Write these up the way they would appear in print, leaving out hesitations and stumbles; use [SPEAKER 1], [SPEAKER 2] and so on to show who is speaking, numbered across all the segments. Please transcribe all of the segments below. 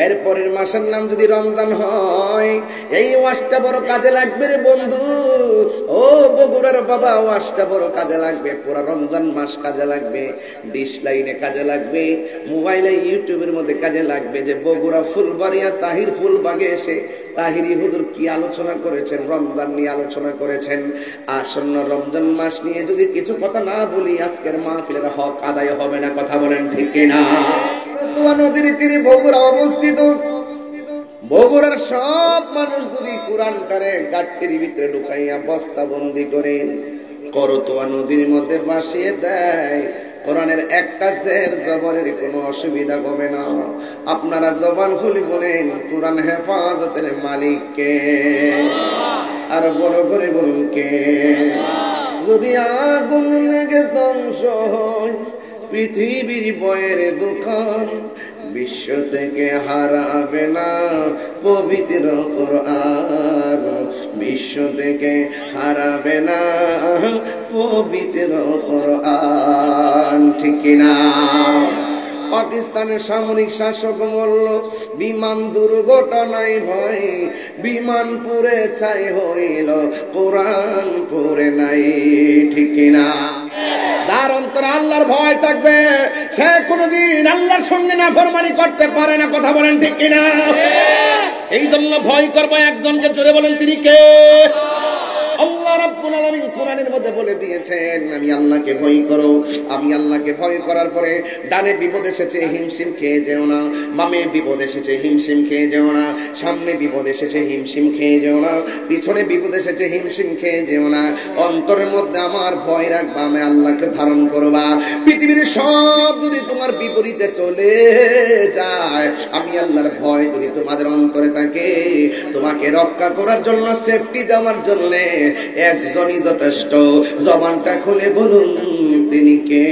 [SPEAKER 1] এরপরের মাসের নাম যদি রমজান হয়, এই ওয়াজটা বড় কাজে লাগবে রে বন্ধু। ও বগুড়ার বাবা, ওয়াজটা বড় কাজে লাগবে, পুরো রমজান মাস কাজে লাগবে, ডিশ লাইনে কাজে লাগবে, মোবাইলে ইউটিউবের মধ্যে কাজে লাগবে। যে বগুড়া ফুলবাড়িয়া তাহির ফুলবাগে এসে তাহিরি হুজুর কি আলোচনা করেছেন, রমজান নিয়ে আলোচনা করেছেন। আসন্ন রমজান মাস নিয়ে যদি কিছু কথা না বলি, আজকের মাহফিলের হক আদায় হবে না। কথা বলেন ঠিক কিনা? করতোয়া নদীর তীরে বগুড়া অবস্থিত। বগুড়ার সব মানুষ যদি কোরআনটারে গাট্টির ভিতরে ঢুকাইয়া বস্তাবন্দি করে করতোয়া নদীর মধ্যে ভাসিয়ে দেয়, কোরআনের একটা জের জবরের কোনো অসুবিধা হবে না। আপনারা জবান খুলে বলেন, কোরআন হেফাজতের মালিক কে? আর বড় করে বলুন কে? যদি আগুন লেগে ধ্বংস হয় পৃথিবীর বয়ের দোকান, বিশ্ব থেকে হারাবে না পবিত্র কোরআন, বিশ্ব থেকে হারাবে না পবিত্র কোরআন। ঠিক কিনা? পাকিস্তানের সামরিক শাসক মরল বিমান দুর্ঘটনায় ভয়, বিমান পুড়ে ছাই হইল, কোরআন পুড়ে নাই। ঠিক কিনা? যার অন্তরে আল্লাহর ভয় থাকবে, সে কোনোদিন আল্লাহর সঙ্গে নাফরমানি করতে পারে না। কথা বলেন ঠিক কিনা? এই জন্য ভয় করবো একজনকে, জোরে বলেন তিনি কে? আল্লাহ রাব্বুল আলামিন কোরআনের মধ্যে বলে দিয়েছেন, আমি আল্লাহকে ভয় করো। আমি আল্লাহকে ভয় করার পরে ডানে বিপদ এসেছে হিমশিম খেয়ে যেও না, বামে বিপদ এসেছে হিমশিম খেয়ে যেও না, সামনে বিপদ এসেছে হিমশিম খেয়ে যেও না, পিছনে বিপদ এসেছে হিমশিম খেয়ে যেও না। অন্তরের মধ্যে আমার ভয় রাখবা, আমি আল্লাহকে ধারণ করবা। পৃথিবীর সব যদি তোমার বিপরীতে চলে যায়, আমি আল্লাহর ভয় যদি তোমাদের অন্তরে থাকে, তোমাকে রক্ষা করার জন্য, সেফটি দেওয়ার জন্য একজনই যথেষ্ট। জবানটা খুলে বলুন তিনি কে?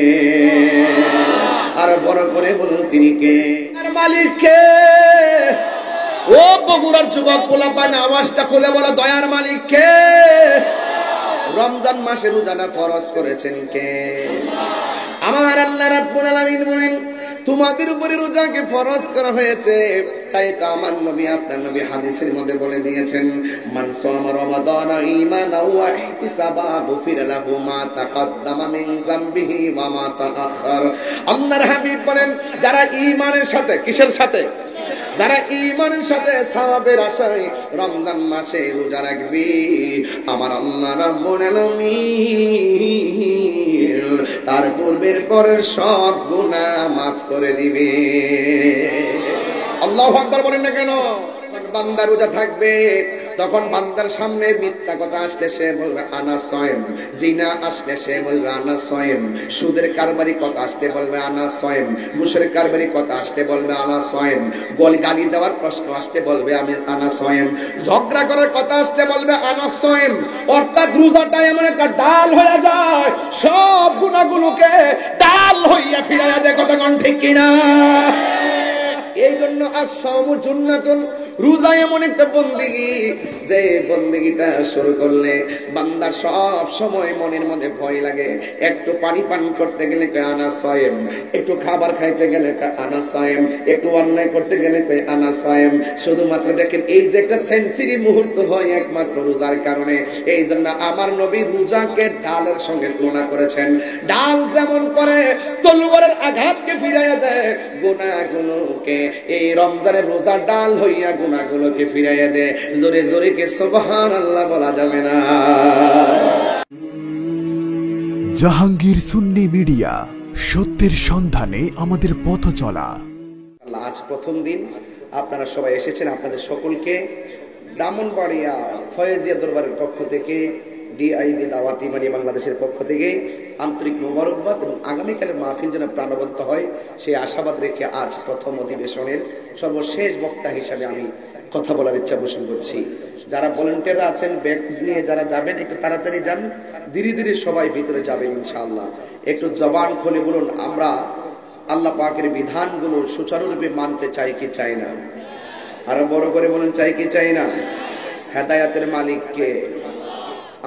[SPEAKER 1] আর বড় করে বলুন তিনি কে? আর মালিক কে? ও বগুড়ার যুবক পোলাপান, আওয়াজটা খুলে বলো, দয়ার মালিক কে? রমজান মাসে রোজাটা ফরজ করেছেন কে? আমার আল্লাহ রাব্বুল আলামিন বলেন, তোমাদের উপরে রোজাকে ফরজ করা হয়েছে। তাই তো আমার নবী, আপনার নবী হাদিসের মধ্যে বলে দিয়েছেন, মান সামা রমাদানা ঈমানাও ওয়া ইহতিসাবা গুফিরা লাহু মা তাকাদ্দামা মিন যামবিহি ওয়া মা তাআখার। আল্লাহর হাবিব বলেন, যারা ঈমানের সাথে, কিসের সাথে? যারা ঈমানের সাথে সওয়াবের আশায় রমজান মাসে রোজা রাখবে, আমার আল্লাহ রাব্বুল আলামিন তার পূর্বের পরের সব গুনাহ মাফ করে দিবে। আল্লাহু আকবার বলেন না কেন? বান্দা রোজা থাকবে, তখন বান্দার সামনে মিথ্যা কথা আসলে সে বলবে আনা সায়েম, জিনা আসলে সে বলবে আনা সায়েম, সুদের কারবারি কথা আসলে বলবে আনা সায়েম, মুশরিক কারবারি কথা আসলে বলবে আনা সায়েম, গালি দেওয়ার প্রশ্ন আসলে বলবে আমি আনা সায়েম, ঝগড়া করার কথা আসলে বলবে আনা সায়েম। অর্থাৎ রোজাটা এমন একটা ডাল হয়ে যায়, সব গুনাহগুলোকে ডাল হইয়া ফিরাইয়া দেয়। কতক্ষণ ঠিক কিনা? এই জন্য আস-সাওমু জুন্নাতুন, রোজা এমন একটা বন্দেগী, যে বন্দেগীটা শুরু করলে বান্দা সব সময় মনের মধ্যে ভয় লাগে। একটু পানি পান করতে গেলে কয় আনা সায়েম, একটু খাবার খাইতে গেলে কয় আনা সায়েম, একটু অন্যায় করতে গেলে কয় আনা সায়েম। শুধুমাত্র দেখেন, এই যে একটা সেঞ্চুরি মুহূর্ত হয় একমাত্র রোজার কারণে। এই জন্য আমার নবী রোজাকে ডালের সঙ্গে তুলনা করেছেন। ডাল যেমন করে তলোয়ারের আঘাতকে ফিরাইয়া দেয়, গুনাহগুলোকে এই রমজানের রোজা ডাল হইয়া গুনাহগুলোকে ফিরাইয়া দেয়। জোরে জোরে কে সুবহানাল্লাহ বলা যাবে না?
[SPEAKER 2] জাহাঙ্গীর সুন্নি মিডিয়া, সত্যের সন্ধানে আমাদের পথ চলা।
[SPEAKER 1] আজ প্রথম দিন, আপনারা সবাই এসেছেন। আপনাদের সকলকে ব্রাহ্মণবাড়িয়া ফয়েজিয়া দরবারের পক্ষ থেকে, ডিআইবি দাওয়াত ইমানি বাংলাদেশের পক্ষ থেকে আন্তরিক মোবারকবাদ এবং আগামীকালের মাহফিল যেন প্রাণবন্ত হয় সেই আশাবাদ রেখে আজ প্রথম অধিবেশনের সর্বশেষ বক্তা হিসাবে আমি কথা বলার ইচ্ছা পোষণ করছি। যারা ভলান্টিয়াররা আছেন, ব্যাগ নিয়ে যারা যাবেন একটু তাড়াতাড়ি যান, ধীরে ধীরে সবাই ভিতরে যাবেন ইনশাআল্লাহ। একটু জবান খুলে বলুন, আমরা আল্লাহ পাকের বিধানগুলো সুচারুরূপে মানতে চাই কি চাই না? আরো বড় করে বলুন, চাই কি চাই না? হেদায়েতের মালিক কে?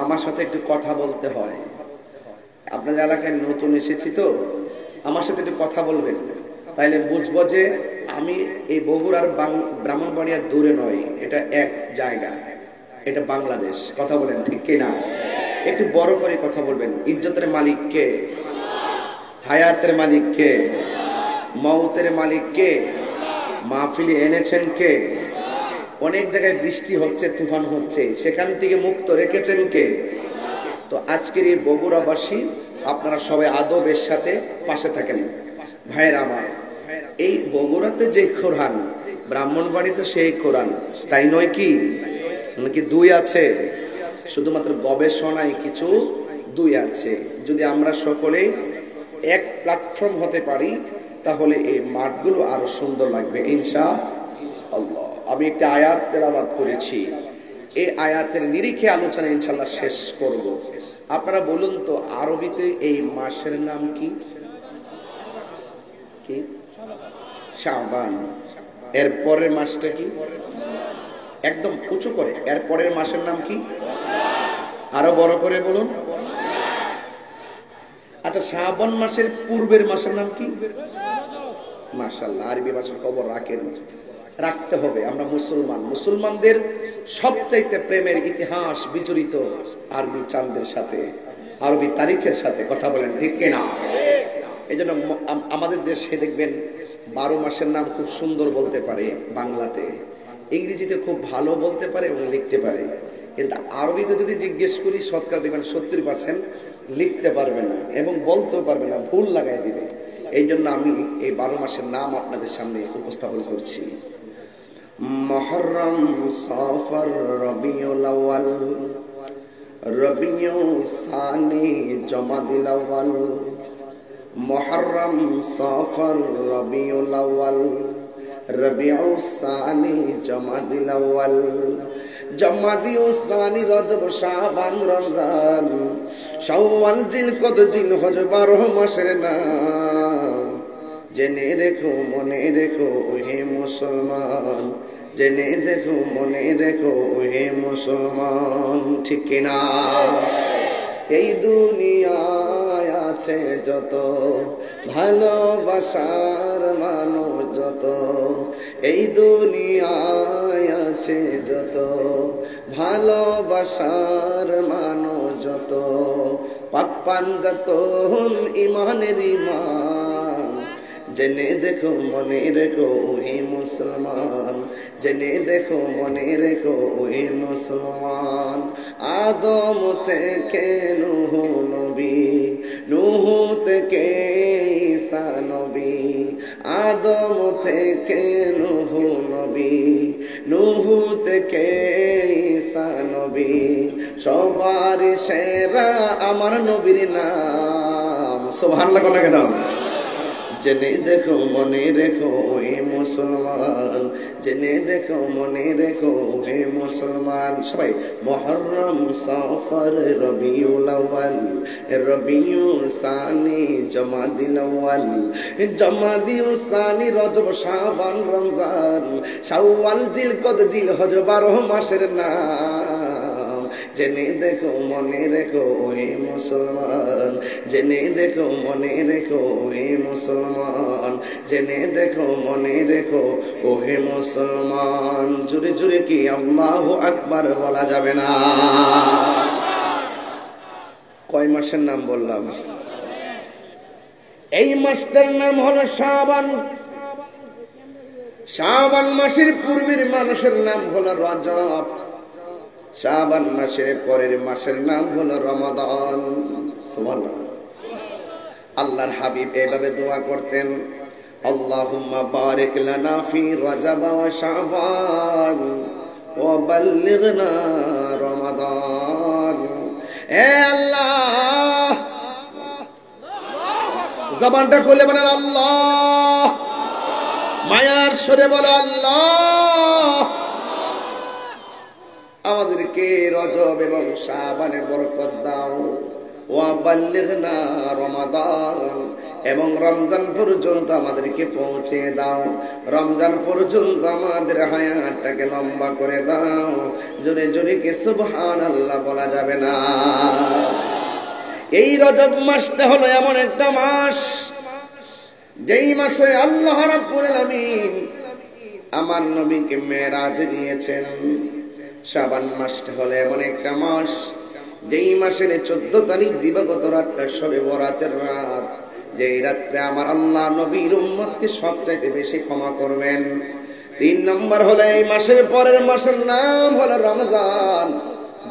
[SPEAKER 1] আমার সাথে একটু কথা বলতে হয়। আপনাদের এলাকায় নতুন এসেছি তো, আমার সাথে একটু কথা বলবেন, তাইলে বুঝবো যে আমি এই বগুড়ার ব্রাহ্মণবাড়িয়া দূরে নয়, এটা এক জায়গা, এটা বাংলাদেশ। কথা বলেন ঠিক কিনা? একটু বড় করে কথা বলবেন। ইজ্জতের মালিক কে? হায়াতের মালিক কে? মউতের মালিক কে? মাহফিলে এনেছেন কে? অনেক জায়গায় বৃষ্টি হচ্ছে, তুফান হচ্ছে, সেখান থেকে মুক্ত রেখেছেন কে? তো আজকের এই বগুড়াবাসী আপনারা সবাই আদবের সাথে পাশে থাকেন। ভাইয়েরা আমার, এই বগুড়াতে যে কোরআন, ব্রাহ্মণবাড়িতে সেই কোরআন, তাই নয় কি? নাকি দুই আছে? শুধুমাত্র গবেষণায় কিছু দুই আছে। যদি আমরা সকলে এক প্ল্যাটফর্ম হতে পারি তাহলে এই মাঠগুলো আরো সুন্দর লাগবে ইনশাআল্লাহ। আমি একটা আয়াত তেলাওয়াত করেছি, এই আয়াতের নিরিখে আলোচনা ইনশাআল্লাহ শেষ করব। আপনারা বলুন তো, আরবিতে এই মাসের নাম কি? কি? শাবান। এর পরের মাসটা কি? একদম উঁচু করে, এর পরের মাসের নাম কি? আরো বড় করে বলুন। আচ্ছা, শাবান মাসের পূর্বের মাসের নাম কি? মাশাআল্লাহ, আরবি ভাষার খবর রাখেন, রাখতে হবে। আমরা মুসলমান, মুসলমানদের সবচাইতে প্রেমের ইতিহাস বিজড়িত আরবি চাঁদের সাথে, আরবি তারিখের সাথে। কথা বলেন ঠিক কিনা? এই জন্য আমাদের দেশে দেখবেন 12 মাসের নাম খুব সুন্দর বলতে পারে বাংলাতে, ইংরেজিতে খুব ভালো বলতে পারে এবং লিখতে পারে, কিন্তু আরবিতে যদি জিজ্ঞেস করি শতকরা দেখবেন 70% লিখতে পারবে না এবং বলতেও পারবে না, ভুল লাগাই দিবে। এই জন্য আমি এই 12 মাসের নাম আপনাদের সামনে উপস্থাপন করছি। মুহররম, সফর, রবিউল আউয়াল, রবিউ সানি, জমাদিল আউয়াল। মুহররম, সফর, রবিউল আউয়াল, রবিউ সানি, জমাদিল আউয়াল। জমাদিউ সানি, রজব, শাবান, রমজান, শাওয়াল, জিলকদ, জিলহজ, 12 মাসের নাম। জেনে রেখো, মনে রেখো হে মুসলমান, জেনে দেখো, মনে রেখো হে মুসলমান। ঠিক কিনা? এই দুনিয়ায় আছে যত ভালোবাসার মানুষ, যত এই দুনিয়ায় আছে যত ভালোবাসার মানুষ, যত পাক পাঞ্জাতন ইমানের ইমান। জেনে দেখো, মনে রেখো হে মুসলমান, জেনে দেখো, মনে রেখো হে মুসলমান। আদম থেকে নূহ নবী, নূহ থেকে ঈসা নবী, আদম থেকে নূহ নবী, নূহ থেকে ঈসা নবী। সবার সেরা আমার নবীর নাম। সুবহানাল্লাহ কোন কেন? জেনে দেখো, মনে রেখো হে মুসলমান, জেনে দেখো, মনে রেখো হে মুসলমান। সবাই মুহররম, সফর, রবিউল আউয়াল, রবিউ সানি, জমাদিল আউয়াল, জমাদিউ সানি, রজব, শাবান, রমজান, শাওয়াল, জিলকদ, জিলহজ, 12 মাসের নাম। জেনে দেখো, মনে রেখো হে মুসলমান, জেনে দেখো, মনে রেখো হে মুসলমান, জেনে দেখো, মনে রেখো ও হে মুসলমান। জোরে জোরে কি আল্লাহু আকবার বলা যাবে না? কয় মাসের নাম বললাম? এই মাসটার নাম হলো শাবান। শাবান মাসের পূর্বের মাসের নাম হলো রজব। শাবান মাসের পরের মাসের নাম হলো রমাদান। সুবহানাল্লাহ। আল্লাহর হাবিব এভাবে দোয়া করতেন, আল্লাহুম্মা বারিক লানা ফি রজব ওয়া শাবান ওয়া বাল্লিগনা রমাদান। এ আল্লাহ, জবানটা খুলে বলেন আল্লাহ, মায়ার সুরে বলো আল্লাহ, আমাদেরকে রজব এবং শাবানের বরকত দাও। ওয়া বাল্লিগনা রমাদান, এবং রমজান পর্যন্ত আমাদেরকে পৌঁছে দাও। রমজান পর্যন্ত আমাদের হায়াতটাকে লম্বা করে দাও। জোরে জোরে কি সুবহানাল্লাহ বলা যাবে না? এই রজব মাসটা হলো এমন একটা মাস যেই মাসে আল্লাহ রাব্বুল আলামিন আমার নবীকে মেরাজ নিয়েছেন, শাবান মাসটা হলো এমন একটা মাস যেই মাসের 14 তারিখ দিবাগত রাতটা শবে বরাতের রাত, যেই রাত্রে আমার আল্লাহ নবীর উম্মতকে সবচাইতে বেশি ক্ষমা করবেন। 3 নম্বর হলো এই মাসের পরের মাসের নাম হলো রমজান।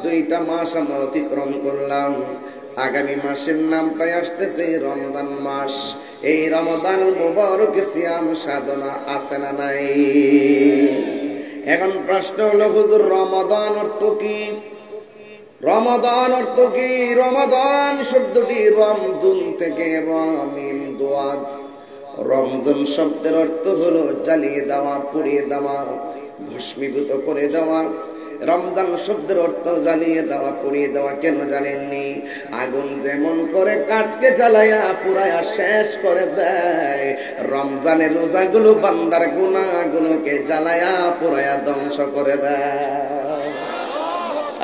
[SPEAKER 1] 2টা মাস আমরা অতিক্রম করলাম, আগামী মাসের নামটাই আসতেছে রমজান মাস। এই রমজান মুবারক সিয়াম সাধনা আছে না নাই? এখন প্রশ্ন হলো হুজুর রমাদান অর্থ কি? রমাদান অর্থ কি? রমাদান শব্দটি রমদুন থেকে রমিম দোয়াদ। রমজান শব্দের অর্থ হলো জ্বালিয়ে দেওয়া, পুড়িয়ে দেওয়া, ভস্মীভূত করে দেওয়া। রমজান শব্দের অর্থ জ্বালিয়ে দেওয়া, পুড়িয়ে দেওয়া। কেন জানেননি? আগুন যেমন করে কাঠকে জ্বালায়া পুরায়া শেষ করে দেয়, রমজানের রোজাগুলো বান্দার গুনাহগুলোকে জ্বালায়া পুরায়া ধ্বংস করে দেয়।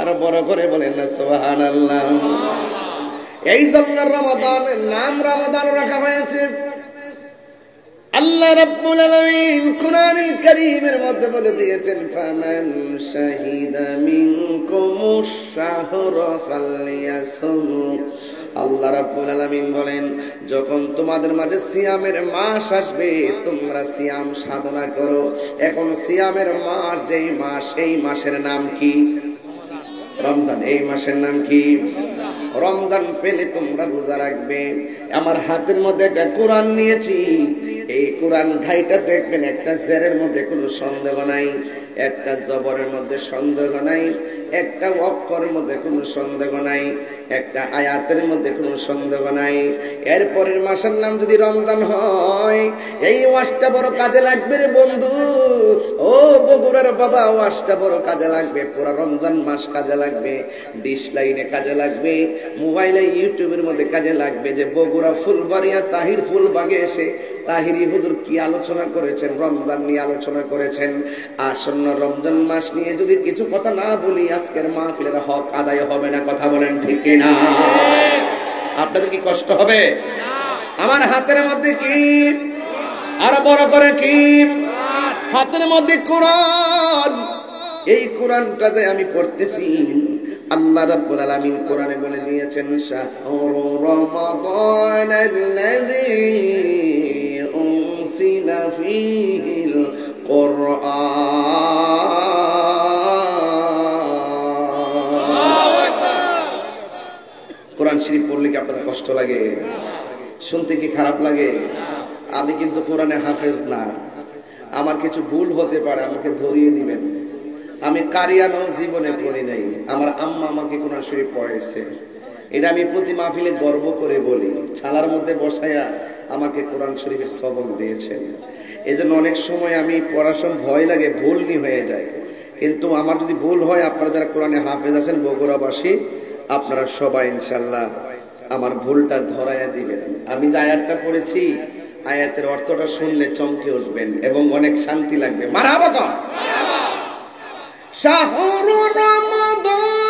[SPEAKER 1] আর বড় করে বলেন না সুবহানাল্লাহ। এই জন্য রমাদানের নাম রমাদান রাখা হয়েছে। আল্লাহ রাব্বুল আলামিন কুরআনুল কারীমের মধ্যে বলে দিয়েছেন, ফামান শাহিদা মিনকুমুশ শাহরা ফালইয়াসুম। আল্লাহ রাব্বুল আলামিন বলেন, যখন তোমাদের মাঝে সিয়ামের মাস আসবে তোমরা সিয়াম সাধনা করো। এখন সিয়ামের মাস যেই মাস, এই মাসের নাম কি? রমজান। এই মাসের নাম কি? রমজান পেলে তোমরা রোজা রাখবে। আমার হাতের মধ্যে একটা কোরআন নিয়েছি, এই কোরআন ঘাইটা দেখবেন, একটা জেরের মধ্যে কোনো সন্দেহ নাই, একটা জবরের মধ্যে সন্দেহ নাই, একটা অক্ষরের মধ্যে কোনো সন্দেহ নাই, একটা আয়াতের মধ্যে কোনো সন্দেহ নাই। এরপরের মাসের নাম যদি রমজান হয়, এই ওয়াজটা বড় কাজে লাগবে রে বন্ধু। ও বগুড়ার বাবা, ওয়াজটা বড় কাজে লাগবে। পুরা রমজান মাস কাজে লাগবে, ডিশ লাইনে কাজে লাগবে, মোবাইলে ইউটিউবের মধ্যে কাজে লাগবে। যে বগুড়া ফুলবাড়িয়া তাহির ফুলবাগে এসে তাহিরি হুজুর কি আলোচনা করেছেন, রমজান নিয়ে আলোচনা করেছেন। আসন্ন রমজান মাস নিয়ে যদি কিছু কথা না বলি, আজকের মাহফিলের হক আদায় হবে না। কথা বলেন ঠিক কিনা? আপনাদের কি কষ্ট হবে? আমার হাতের মধ্যে কি? আর বড় করে কি? হাতের মধ্যে কোরআন। এই কোরআনটা যে আমি পড়তেছি, আল্লাহ রাব্বুল আলামিন কোরআনে বলে দিয়েছেন, শাহরু রমাদানাল্লাযী উনসিলা ফীহিল কুরআন। কোরআন শরীফ পড়লে কি আপনাদের কষ্ট লাগে? শুনতে কি খারাপ লাগে? আমি কিন্তু কোরআনে হাফেজ না, আমার কিছু ভুল হতে পারে, আমাকে ধরিয়ে দিবেন। আমি কারিয়ানো জীবনে পড়ি নাই, আমার আম্মা আমাকে কোরআন শরীফ পড়াইছে। এটা আমি প্রতি মাহফিলে গর্ব করে বলি। ছালার মধ্যে বসায়া আমাকে কোরআন শরীফের সবক দিয়েছেন। এই জন্য অনেক সময় আমি পড়ার সময় ভয় লাগে, ভুল নি হয়ে যায়। কিন্তু আমার যদি ভুল হয়, আপনারা যারা কোরআনে হাফেজ আছেন বগুড়াবাসী, আপনারা সবাই ইনশাল্লাহ আমার ভুলটা ধরাইয়া দিবেন। আমি যে আয়াতটা পড়েছি, আয়াতের অর্থটা শুনলে চমকে উঠবেন এবং অনেক শান্তি লাগবে। মারহাবা কর। শাহরু রমাদানাল্লাযী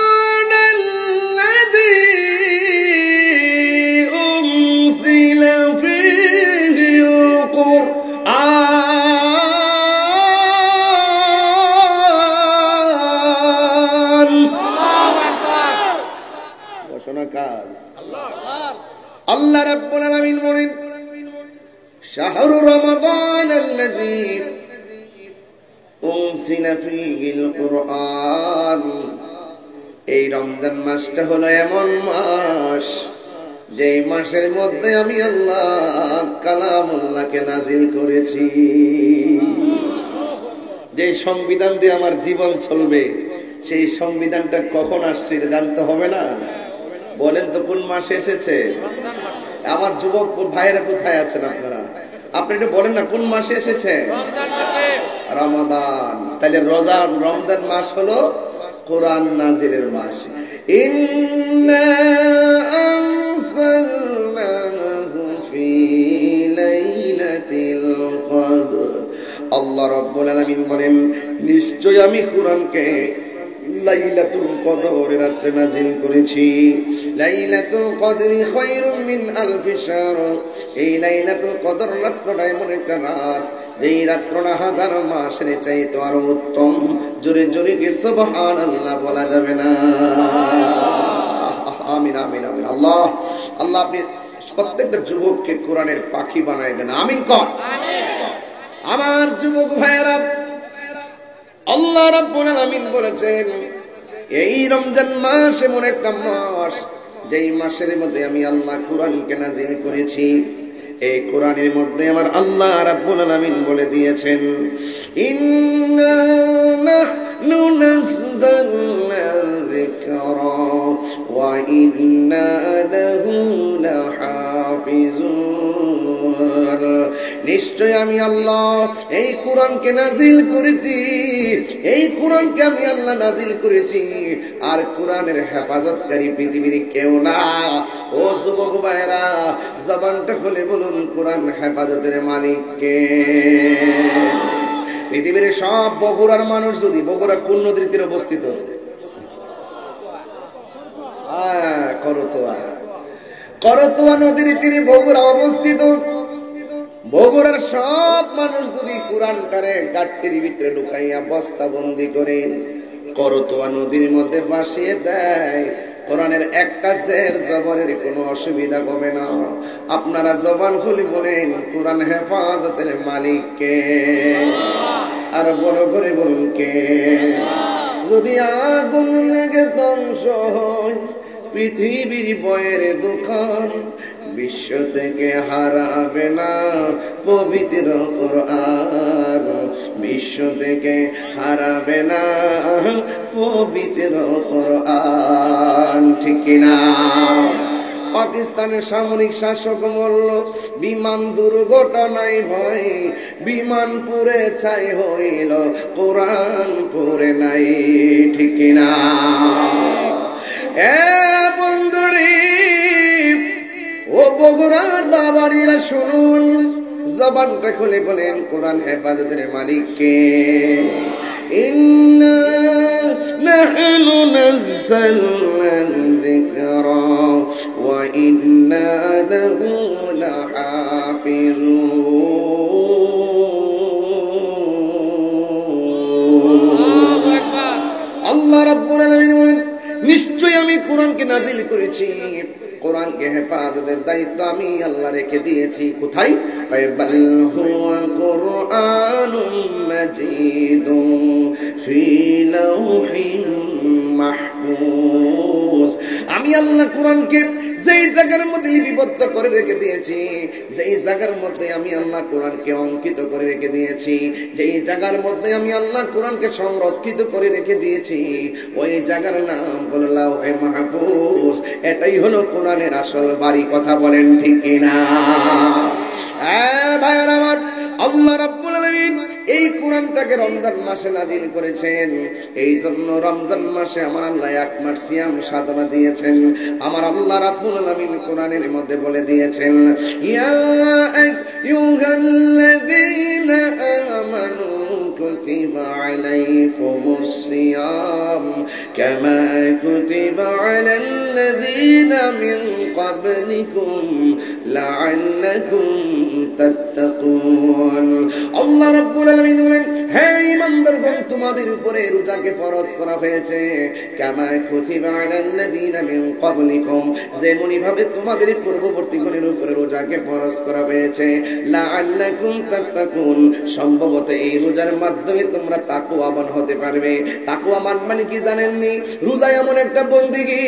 [SPEAKER 1] উনসিলা ফীহিল কুরআন। ঘোষণা কার? আল্লাহ রাব্বুল আলামিন বলেন, শাহরু রমাদানাল্লাযী উনসিলা ফীহিল কুরআন। এই রমজান মাসটা হলো এমন মাস, যেই মাসের মধ্যে আমি আল্লাহ কালামুল্লাহকে নাজিল করেছি। যে সংবিধান দিয়ে আমার জীবন চলবে, সেই সংবিধানটা কখন আসছে এটা জানতে হবে না? বলেন তো কোন মাসে এসেছে? আমার যুবক ভাইয়েরা কোথায় আছেন আপনারা? আপনি একটু বলেন না কোন মাসে এসেছে? রমাদান। তাহলে রমজান মাস হলো কোরআন নাজিলের মাস। ইন্না আনসালনাহু ফী লাইলাতিল কদর। আল্লাহ রাব্বুল আলামিন বলেন, নিশ্চয় আমি কোরআনকে লাইলাতুল কদর রাত্রে নাজিল করেছি। লাইলাতুল কদরি খায়রুম মিন আলফি শাহর। এই লাইলাতুল কদর রাতটা এমন একটা রাত, এই রাতটা হাজার মাসের চাইতে আরো উত্তম। জোরে জোরে কি সুবহানাল্লাহ বলা যাবে না? আমিন আমিন আমিন। আল্লাহ আল্লাহ আপনি প্রত্যেকটা যুবককে কোরআনের পাখি বানায় দেন, আমিন কর। আমার যুবক ভাইয়েরা, আল্লাহ রাব্বুল আলামিন বলেছেন এই রমজান মাস এমন একটা মাস, যেই মাসের মধ্যে আমি আল্লাহ কোরআনকে নাজিল করেছি। এই কোরআনের মধ্যে আমার আল্লাহ রাব্বুল আলামিন বলে দিয়েছেন, ইন্না নাহনু নাযালনা যিকরা ওয়া ইন্না লাহু লাহাফিজুন। নিশ্চয় আমি আল্লাহ এই কোরআনকে নাজিল করেছি, এই কোরআনকে আমি আল্লাহ নাজিল করেছি, আর কোরআনের হেফাজতকারী পৃথিবীর কেউ না। ও যুবক ভাইরা, জবানটা খুলে বলুন, কোরআন হেফাজতের মালিক কে? পৃথিবীর সব বগুড়ার মানুষ যদি, বগুড়া কোন নদীর তীরে অবস্থিত? করতোয়া নদীর তীরে বগুড়া অবস্থিত। বগুড়ার সব মানুষ যদি কোরআনটারে গাট্টির ভিতরে ঢুকাইয়া বস্তা বন্দি করে করতোয়া নদীর মধ্যে ভাসিয়ে দেয়, কোরআনের একটা জের জবরের কোনো অসুবিধা হবে না। আপনারা জবান খুলে বলেন, কোরআন হেফাজতের মালিক কে? আর বড় করে বলুন কে? যদি আগুন লেগে ধ্বংস হয় পৃথিবীর বয়ের দোকান, বিশ্ব থেকে হারাবে না পবিত্র কোরআন। বিশ্ব থেকে হারাবে না পবিত্র কোরআন, ঠিক কিনা? পাকিস্তানের সামরিক শাসক মরল বিমান দুর্ঘটনায় ভয়, বিমান পুড়ে ছাই হইল, কোরআন পুড়ে নাই, ঠিক কিনা? এ বন্ধুরি, ও বগুড়ার বাবারিরা শুনুন, জবানটা খুলে বলেন, কোরআন হেফাজতের মালিক কে? ইন্না নাহনু নাযালনা যিকরা ওয়া ইন্না লাহু লাহাফিজুন। আল্লাহ রাব্বুল আলামিন বলেন, নিশ্চয় আমি কোরআনকে নাজিল করেছি, কোরআনকে হেফাজতের দায়িত্ব আমি আল্লাহ রেখে দিয়েছি। কোথায়? বাল হুয়া কুরআনুম মাজিদুন ফি লাউহিন মাহফুজ। আমি আল্লাহ কোরআনকে যেই জায়গার মধ্যে লিপিবদ্ধ করে রেখে দিয়েছি, যেই জায়গার মধ্যে আমি আল্লাহ কোরআনকে অঙ্কিত করে রেখে দিয়েছি, যেই জায়গার মধ্যে আমি আল্লাহ কোরআনকে সংরক্ষিত করে রেখে দিয়েছি, ওই জায়গার নাম হলো লাউহে মাহফুজ। এটাই হলো কোরআনের আসল বাড়ি। কথা বলেন ঠিক কিনা? ভাইয়ার আমার, আল্লাহ রাব্বুল আলামিন এই কোরআনটাকে রমজান মাসে নাজিল করেছেন। এই জন্য রমজান মাসে আমার আল্লাহ এক মাস সিয়াম সাধনা দিয়েছেন। আমার আল্লাহ রাব্বুল আলামিন কোরআনের মধ্যে বলে দিয়েছেন, ইয়া আইয়ুহাল্লাযীনা আমানু কুতিবা আলাইকুমুস সিয়াম কামা কুতিবা আলাল্লাযীনা মিন ক্বাবলিকুম লাআল্লাকুম তাত্তাকুন। আল্লাহ রাব্বুল আলামিন বলেন, হে ঈমানদারগণ, তোমাদের উপরে রোজাকে ফরজ করা হয়েছে কামা কুতিবা আলাল্লাযীনা মিন ক্বাবলিকুম, যেমনি ভাবে তোমাদের পূর্ববর্তীগণের উপরে রোজাকে ফরজ করা হয়েছে, লাআল্লাকুম তাত্তাকুন, সম্ভবত এই রোজার মাধ্যমে তোমরা তাকওয়াবান হতে পারবে। তাকওয়াবান মানে কি জানেননি? রোজা এমন একটা বন্দেগী,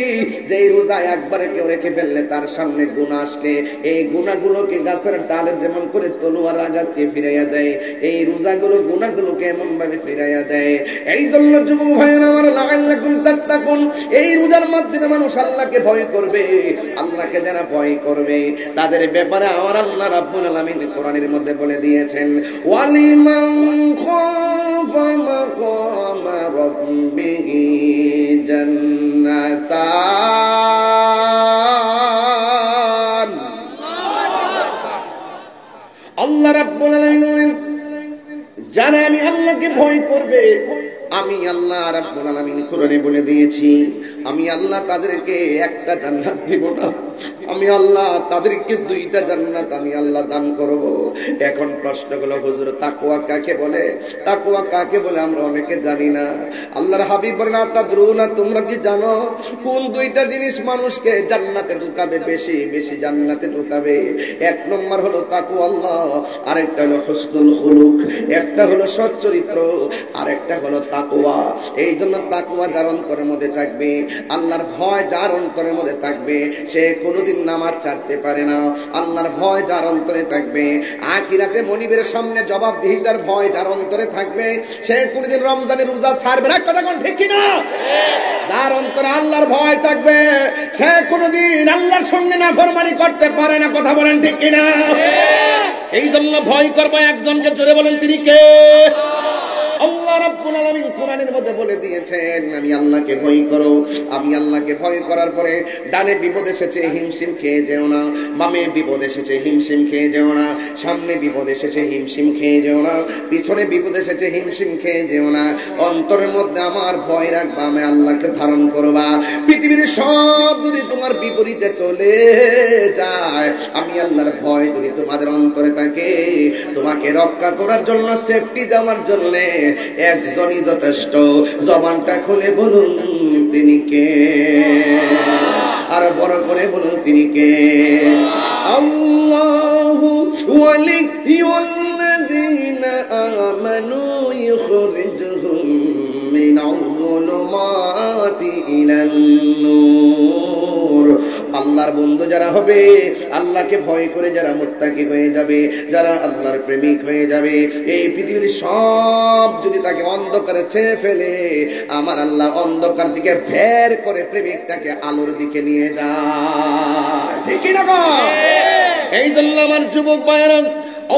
[SPEAKER 1] যে রোজা একবারে কেউ রেখে ফেললে তার সামনে গুনাহ আসলে এই গুনাহগুলোকে গাছের ডালের যেমন করে তলোয়ার আঘাতকে ফিরাইয়া দেয়, এই রোজাগুলো গুনাহগুলোকে এমন ভাবে ফিরাইয়া দেয়। এই জন্য যুবক ভাইয়েরা আমার, লাআল্লাকুম তাত্তাকুন, এই রোজার মাধ্যমে মানুষ আল্লাহকে ভয় করবে। আল্লাহকে যারা ভয় করবে তাদের ব্যাপারে আমার আল্লাহ রাব্বুল আলামিন কোরআনের মধ্যে বলে দিয়েছেন, ওয়ালিমান খাফা মাকামা রাব্বিহি জান্নাতান। আল্লাহ রাব্বুল আলামিন বলেন, যারা আমি আল্লাহ আমাকে ভয় করবে, আমি আল্লাহ রাব্বুল আলামিন কোরআনে বলে দিয়েছি, আমি আল্লাহ তাদেরকে একটা জান্নাত দিব না, আমি আল্লাহ তাদেরকে দুইটা জান্নাত আমি আল্লাহ দান করব। এখন প্রশ্ন হলো, হুজুর তাকওয়া কাকে বলে? তাকওয়া কাকে বলে আমরা অনেকে জানি না। আল্লাহর হাবিব বলেন, তাদরুনা, তোমরা কি জানো কোন দুইটা জিনিস মানুষকে জান্নাতে ঢুকাবে, বেশি বেশি জান্নাতে ঢুকাবে? এক নম্বর হলো তাকওয়া আল্লাহ, আরেকটা হলো হুসনুল খুলুক, একটা হলো সৎ চরিত্র, আরেকটা হলো তাকওয়া। এই জন্য তাকওয়া যার অন্তরের মধ্যে থাকবে, আল্লাহর ভয় যার অন্তরের মধ্যে থাকবে, সে কোনোদিন নামাজ ছাড়তে পারে না। আল্লাহর ভয় যার অন্তরে থাকবে, আখিরাতে মনিবের সামনে জবাবদিহিতার ভয় যার অন্তরে থাকবে, সে কোনোদিন রমজানের রোজা ছাড়বে না। কথা কোন ঠিক কিনা? যার অন্তরে আল্লাহর ভয় থাকবে, সে কোনোদিন আল্লাহর সঙ্গে নাফরমানি করতে পারে না। কথা বলেন ঠিক কিনা? এই জন্য ভয় করবো একজনকে, জোরে বলেন তিনি কে? আল্লাহ রাব্বুল আলামিন কোরআনের মধ্যে বলে দিয়েছেন, আমি আল্লাহকে ভয় করো। আমি আল্লাহকে ভয় করার পরে ডানে বিপদ এসেছে হিমশিম খেয়ে যেও না, বামে বিপদ এসেছে হিমশিম খেয়ে যেও না, সামনে বিপদ এসেছে হিমশিম খেয়ে যেও না, পিছনে বিপদ এসেছে হিমশিম খেয়ে যেও না। অন্তরের মধ্যে আমার ভয় রাখবা, আমি আল্লাহকে ধারণ করবা। পৃথিবীর সব যদি তোমার বিপরীতে চলে যায়, আমি আল্লাহর ভয় যদি তোমাদের অন্তরে থাকে, তোমাকে রক্ষা করার জন্য, সেফটি দেওয়ার জন্য একজনই যথেষ্ট। জবানটা খুলে বলুন তিনি কে? আর বড় করে বলুন তিনি কে? আল্লাহু ওয়ালিয়ুল্লাযীনা আমানু ইখরিজুহুম মিনাল যুলুমাতি ইলান নূর। আল্লাহর বন্ধু যারা হবে, আল্লাহকে ভয় করে যারা মুত্তাকি হয়ে যাবে, যারা আল্লাহর প্রেমিক হয়ে যাবে, এই পৃথিবীর সব যদি তাকে অন্ধকারে ছেয়ে ফেলে, আমার আল্লাহ অন্ধকার দিকে বের করে প্রেমিকটাকে আলোর দিকে নিয়ে যায়। ঠিক কি না? এই জন্য আমার যুবক ভাইরা,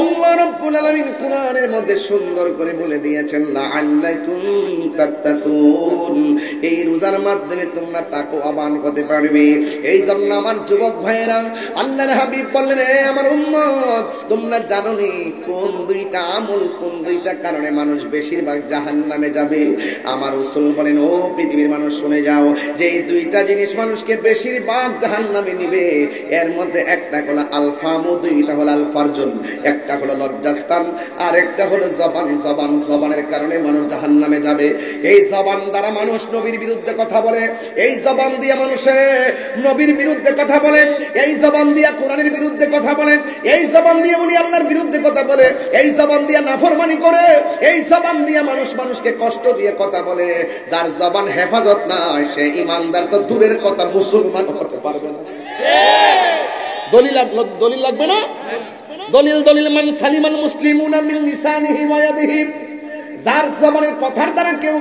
[SPEAKER 1] আল্লাহ রাব্বুল আলামিন কোরআনের মধ্যে সুন্দর করে বলে দিয়েছেন, লাআল্লাকুম তাত্তাকুন, এই রোজার মাধ্যমে তোমরা তাকওয়াবান হতে পারবে। এই জন্য আমার যুবক ভাইয়েরা, আল্লাহর হাবিব বললেন, হে আমার উম্মত, তোমরা জানোনি কোন দুইটা আমল, কোন দুইটা কারণে মানুষ বেশিরভাগ জাহান্নামে যাবে? আমার রাসূল বলেন, ও পৃথিবীর মানুষ শুনে যাও, যে এই দুইটা জিনিস মানুষকে বেশিরভাগ জাহান্নামে নিবে, এর মধ্যে একটা হলো আলফামু, দুইটা হলো আল ফারজুন। একটা হলো লজ্জাস্থান, আর একটা হলো জবান। জবানের কারণে মানুষ জাহান্নামে যাবে। এই জবান দ্বারা মানুষ নবীর বিরুদ্ধে কথা বলে, এই জবান দিয়ে মানুষে নবীর বিরুদ্ধে কথা বলে, এই জবান দিয়ে কোরআনের বিরুদ্ধে কথা বলে, এই জবান দিয়ে বলি আল্লাহর বিরুদ্ধে কথা বলে, এই জবান দিয়ে নাফরমানি করে, এই জবান দিয়ে মানুষকে কষ্ট দিয়ে কথা বলে। যার জবান হেফাজত নাই, সে ইমানদার তো দূরের কথা, মুসলমান হতে পারবে না। দলিল লাগবে না? দলিল মান সালিমাল মুসলিমুনা মিন লিসানিহি ওয়া ইয়াদিহি। যার জবানের কথার দ্বারা কেউ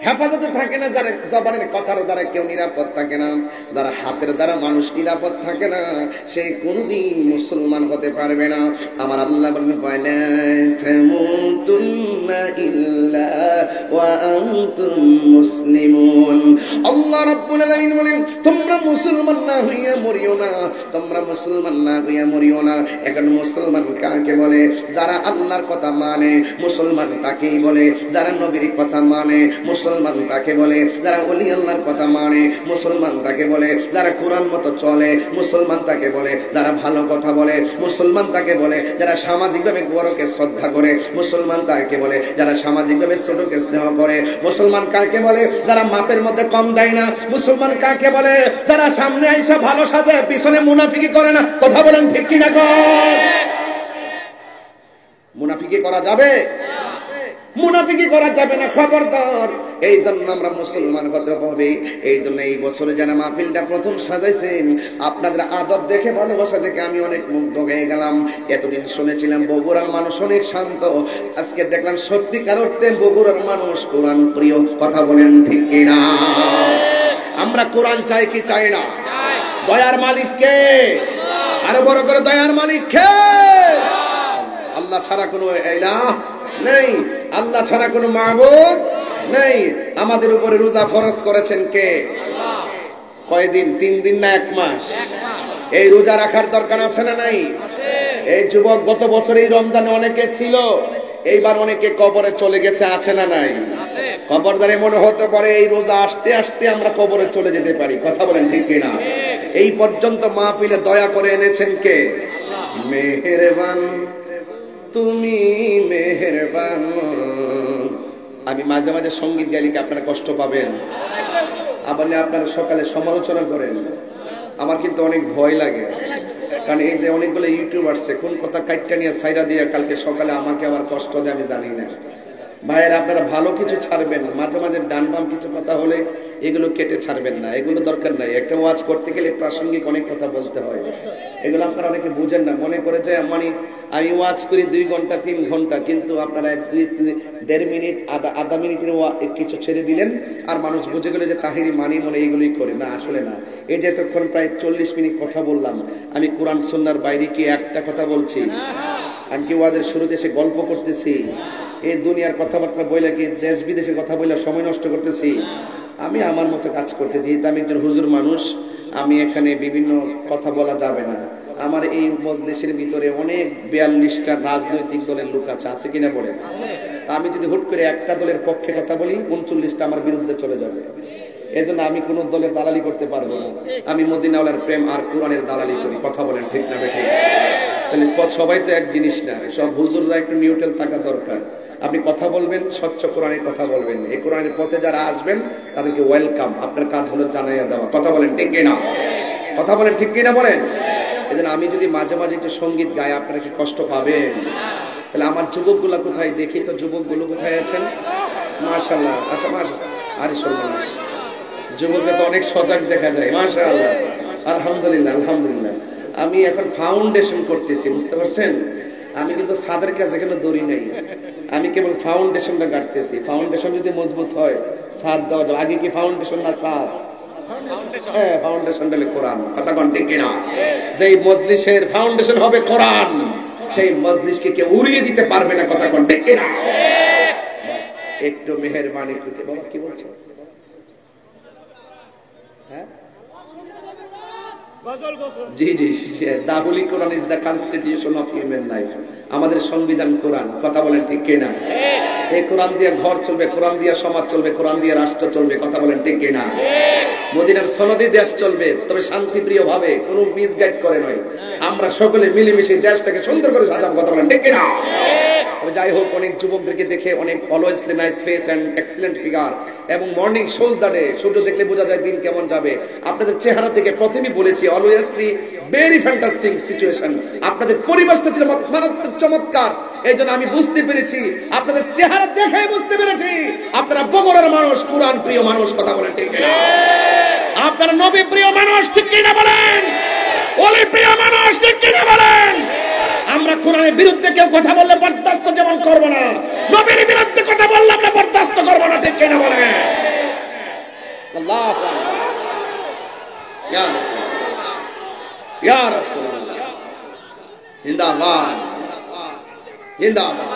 [SPEAKER 1] হেফাজতে থাকে না, যার জবানের কথার দ্বারা কেউ নিরাপদ থাকে না, যার হাতের দ্বারা মানুষ নিরাপদ থাকে না, সে কোনদিন মুসলমান হতে পারবে না। আমার আল্লাহ বলেন, ওয়ালা তামুতুন্না ইল্লা ওয়া আনতুম মুসলিমুন। আল্লাহ রাব্বুল আলামিন বলেন, তোমরা মুসলমান না হইয়া মরিও না, তোমরা মুসলমান না হইয়া মরিও না। এখন মুসলমান কাকে বলে? যারা আল্লাহর কথা মানে, মুসলমান তাকেই বলে। যারা নবীর কথা মানে, মুসলমান তাকে বলে। যারা ওলি আল্লাহর কথা মানে, মুসলমান তাকে বলে। যারা কোরআন মতো চলে, মুসলমান তাকে বলে। যারা ভালো কথা বলে, মুসলমান তাকে বলে। যারা সামাজিকভাবে বড়কে শ্রদ্ধা করে, মুসলমান তাকে বলে। যারা সামাজিকভাবে ছোটকে স্নেহ করে, মুসলমান কাকে বলে? যারা মাপের মধ্যে কম দেয় না, মুসলমান কাকে বলে? যারা সামনে আইসা ভালো সাজে, পিছনে মুনাফিকি করে না। কথা বলেন ঠিক কিনা? মুনাফিকি করা যাবে? মুনাফিকি করা যাবে না, খবরদার। এই জন্য আমরা মুসলমান হতে হবে। এই জন্য এই বছরে যারা মাহফিলটা প্রথম সাজাইছেন, আপনাদের আদব দেখে, ভালোবাসা দেখে আমি অনেক মুগ্ধ হয়ে গেলাম। এতদিন শুনেছিলাম বগুড়ার মানুষ অনেক শান্ত, আজকে দেখলাম সত্যিকার অর্থে বগুড়ার মানুষ কোরআন প্রিয়। কথা বলেন ঠিক কিনা? আমরা কোরআন চাই কি চাই না? দয়ার মালিক কে? আরো বড় করে, দয়ার মালিক কে? আল্লাহ ছাড়া কোনো ইলাহ নেই, আল্লাহ ছাড়া কোনো মাবুদ নেই। আমাদের উপরে রোজা ফরজ করেছেন কে? কয়দিন? 3 দিন না 1 মাস? এই রোজা রাখার দরকার আছে না নাই? এই যুবক, গত বছর এই রমজানে অনেকে ছিল, এইবার অনেকে কবরে চলে গেছে, আছে না নাই? কবরদারে মনে হতে পারে এই রোজা আসতে আসতে আমরা কবরে চলে যেতে পারি। কথা বলেন ঠিক কিনা? এই পর্যন্ত মাহফিলে দয়া করে এনেছেন কে? মেহেরবান, তুমি মেহেরবান। আমি মাঝে মাঝে সঙ্গীত গাইলে আপনারা কষ্ট পাবেন, আবার আপনারা সকালে সমালোচনা করেন, আমার কিন্তু অনেক ভয় লাগে। কারণ এই যে অনেকগুলো ইউটিউব আসছে, কোন কথা কাইটটা নিয়ে সাইডা দিয়ে কালকে সকালে আমাকে আবার কষ্ট দেয় আমি জানি না। ভাইয়ের আপনারা ভালো কিছু ছাড়বেন, মাঝে মাঝে ডান বাম কিছু কথা হলে এগুলো কেটে ছাড়বেন না, এগুলো দরকার নাই। একটা ওয়াজ করতে গেলে প্রাসঙ্গিক অনেক কথা বলতে হয়, এগুলো আপনারা অনেকে বুঝেন না। মনে করে যে মানে আমি ওয়াজ করি 2 ঘন্টা 3 ঘন্টা, কিন্তু আপনারা 1.5 মিনিট আধা মিনিটের কিছু ছেড়ে দিলেন, আর মানুষ বুঝে গেলে যে তাহিরি মানি মনে এইগুলোই করে। না, আসলে না। এই যে এতক্ষণ প্রায় 40 মিনিট কথা বললাম, আমি কোরআন সুন্নাহর বাইরে কি একটা কথা বলছি? আমি কি ওয়াজের শুরুতে এসে গল্প করতেছি? এই দুনিয়ার কথাবার্তা বইলে কি দেশ বিদেশের কথা বইলে সময় নষ্ট করতেছি? আমি আমার মতো কাজ করতে, যেহেতু আমি একজন হুজুর মানুষ, আমি এখানে বিভিন্ন কথা বলা যাবে না। আমার এই মজলিসের ভিতরে অনেক 42টা রাজনৈতিক দলের লোক আছে, আছে কিনা বলেন? আমি যদি হুট করে একটা দলের পক্ষে কথা বলি, 39টা আমার বিরুদ্ধে চলে যাবে। এই জন্য আমি কোন দলের দালালি করতে পারবো না। আমি মদিনাওয়ালার প্রেম আর কোরআনের দালালি করি। কথা বলেন ঠিক না বেঠিক? তাহলে সবাই তো এক জিনিস না, সব হুজুররা একটু নিউট্রাল থাকা দরকার। আপনি কথা বলবেন, স্বচ্ছ কোরআনের কথা বলবেন। এই কোরআনের পথে যারা আসবেন তাদেরকে ওয়েলকাম। আপনার কাজ হলো জানাইয়া দেওয়া। কথা বলেন ঠিক কিনা? কথা বলেন ঠিক কিনা বলেন? এই জন্য আমি যদি মাঝে মাঝে একটু সঙ্গীত গাই, আপনারা কি কষ্ট পাবেন? তাহলে আমার যুবকগুলা কোথায়? দেখি তো যুবকগুলো কোথায় আছেন? মাশাআল্লাহ। আচ্ছা, মাশাআল্লাহ। আরে সর্বনাশ, যুবকরা তো অনেক সজাগ দেখা যায়। মাশাআল্লাহ, আলহামদুলিল্লাহ, আলহামদুলিল্লাহ। আমি এখন ফাউন্ডেশন করতেছি, বুঝতে পারছেন? আমি কিন্তু ছাদের কাছে কেন দড়ি নেই, আমি কেবল ফাউন্ডেশনটা গাড়তেছি। ফাউন্ডেশন যদি মজবুত হয় ছাদ দেওয়া যাবে। আগে কি ফাউন্ডেশন না ছাদ? হ্যাঁ, ফাউন্ডেশন হলে কোরআন। কথা কোন ঠিক কিনা? যেই মজলিসের ফাউন্ডেশন হবে কোরআন, সেই মজলিসকে কেউ উড়িয়ে দিতে পারবে না। কথা কোন ঠিক কিনা? একটু মেহেরবানি করে। বাবা কি বলছো? হ্যাঁ, জি জি, the holy Quran is the constitution of human life. আমাদের সংবিধান কোরআন। কথা বলেন ঠিক কিনা? এই কোরআন দিয়ে ঘর চলবে, কোরআন দিয়ে সমাজ চলবে, কোরআন দিয়ে রাষ্ট্র চলবে। কথা বলেন ঠিক কিনা? মদিনার সনদে দেশ চলবে, তবে শান্তিপ্রিয় ভাবে, কোনো মিসগাইড করে নয়। আমরা সকলে মিলেমিশে দেশটাকে সুন্দর করে সাজাবো। কথা বলেন ঠিক কিনা? তবে যাই হোক, অনেক যুবকদেরকে দেখে অনেক always nice face and excellent figure, এবং মর্নিং শোজ দ্য ডে, সূর্য দেখলে বোঝা যায় দিন কেমন যাবে। আপনাদের চেহারা দেখে প্রথমেই বলেছি অলওয়েজলি ভেরি ফ্যান্টাস্টিক সিচুয়েশন। আপনাদের পরিবেশটা ছিল মারাত্মক চমৎকার। এই জন্য আমি বুঝতে পেরেছি, আপনাদের চেহারা দেখে বুঝতে পেরেছি আপনারা বগুড়ার মানুষ, কোরআন প্রিয় মানুষ। কথা বলেন ঠিক কিনা? আপনারা নবী প্রিয় মানুষ, ঠিক কিনা বলেন? ওলি প্রিয় মানুষ, ঠিক কিনা বলেন? আমরা কোরআনের বিরুদ্ধে কেউ কথা বললে বরদাস্ত যেমন করবো না, নবীর বিরুদ্ধে কথা বললে আমরা বরদাস্ত করবো না। ঠিক কিনা বলেন? আল্লাহু আকবার। ইয়া রাসূলুল্লাহ, ইয়া রাসূলুল্লাহ, জিন্দাবাদ, জিন্দাবাদ।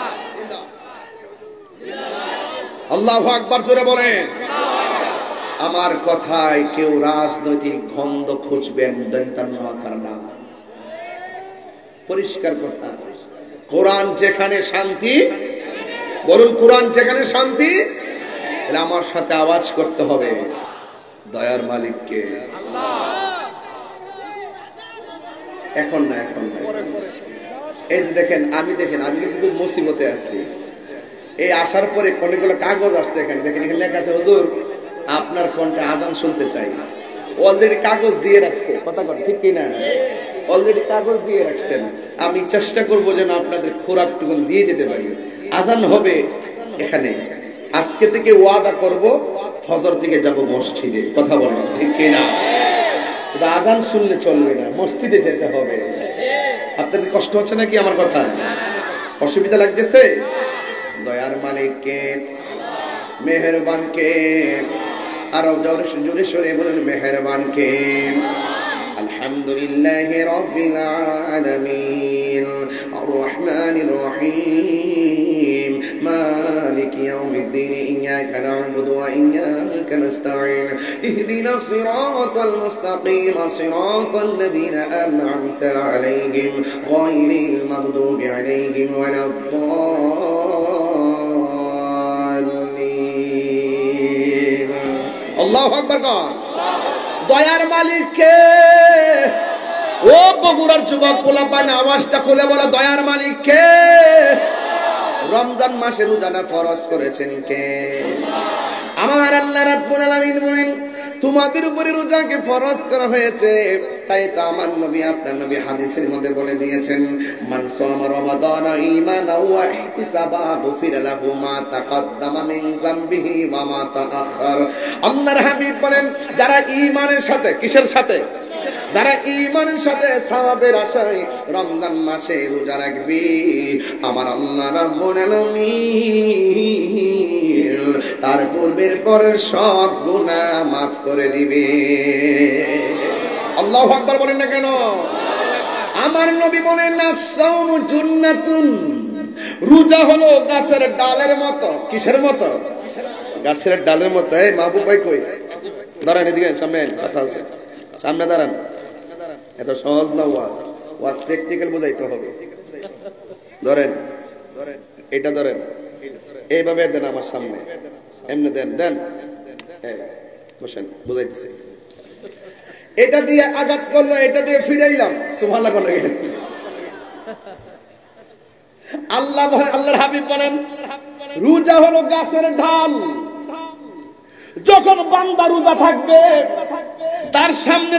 [SPEAKER 1] আল্লাহু আকবার জোরে বলেন। আমার কথায় কেউ রাজনৈতিক গন্ধ খুঁজবেন না, পরিষ্কার কথা। কোরআন যেখানে শান্তি, বলুন কোরআন যেখানে শান্তি, তাহলে আমার সাথে আওয়াজ করতে হবে দয়ার মালিককে। এখন না, এখন না। এই যে দেখেন, আমি কিন্তু খুব মুসিবতে আছি। এই আসার পরে অনেকগুলো কাগজ আসছে এখানে, দেখেন এখানে লেখা আছে হুজুর আপনার কণ্ঠে আজান শুনতে চাই। অলরেডি কাগজ দিয়ে রাখছে। কথা কন ঠিক কিনা? অলরেডি কাগজ দিয়ে রাখছেন। আমি চেষ্টা করবো যেন আপনাদের খোরাকটুকু দিয়ে যেতে পারি। আজান হবে এখানে, আজকে থেকে ওয়াদা করব ফজর থেকে যাব মসজিদে। কথা বলেন ঠিক কিনা? শুধু আজান শুনলে চলবে না, মসজিদে যেতে হবে। আপনাদের কষ্ট হচ্ছে নাকি আমার কথা? অসুবিধা লাগতেছে? দয়ার মালিককে, মেহেরবানকে, আরো জোরে সরে বলুন মেহেরবানকে। আলহামদুলিল্লাহি রাব্বিল আলামিন, আর রহমানির রহিম, মালিকি ইয়াউমিদ্দিন, ইয়াকা না'বুদু ওয়া ইয়াকা নাস্তাঈন, ইহদিনাস সিরাতাল মুস্তাকিম, সিরাতাল লাযীনা আন'আমতা আলাইহিম, গায়রিল মাগদুবি আলাইহিম ওয়ালাদ-দাল্লিন। আল্লাহু আকবার কন। দয়ার মালিক কে? ও বগুড়ার যুবক পোলাপান আওয়াজটা খুলে বলো, দয়ার মালিক কে? রমজান মাসে রোজাটা ফরজ করেছেন কে? আমার আল্লাহ রাব্বুল আলামিন বলেন তোমাদের উপরে রোজাকে ফরজ করা হয়েছে। তাই তো আমার নবী আপনার নবী হাদিসের মধ্যে বলে দিয়েছেন, মান সামা রমাদানা ঈমানাও ওয়া ইহতিসাবা গুফিরা লাহু মা তাকাদ্দামা মিন যামবিহি ওয়া মা তাআখার। আল্লাহর হাবিব বলেন যারা ঈমানের সাথে, কিসের সাথে? যারা ঈমানের সাথে সওয়াবের আশায় রমজান মাসে রোজা রাখবে, আমার আল্লাহ রাব্বুল আলামিন তার পূর্বের পরের সব গুনাহ মাফ করে দিবে। আল্লাহু আকবার বলেন না কেন? আমার নবী বলেন না সাওমু জুন্নাতুন, রোজা হলো গাছের ডালের মতো। কিসের মতো? গাছের ডালের মতো। এই মাহবুব ভাই কই? দাঁড়ান এদিকে, সামনে কথা আছে, সামনে দাঁড়ান। এত সহজ না ওয়াজ, ওয়াজ প্র্যাকটিক্যাল বোঝাইতে হবে। ধরেন এটা ধরেন, এইভাবে দেন আমার সামনে, এমনি দেন, দেন বসেন, বুঝাইতেছি। এটা দিয়ে আঘাত করলো, এটা দিয়ে ফিরাইলাম, সুবহানাল্লাহ বলে গেলেন। আল্লাহর হাবিব বলেন রোজা হলো গাছের ঢাল। যখন বান্দা রোজা থাকবে তার সামনে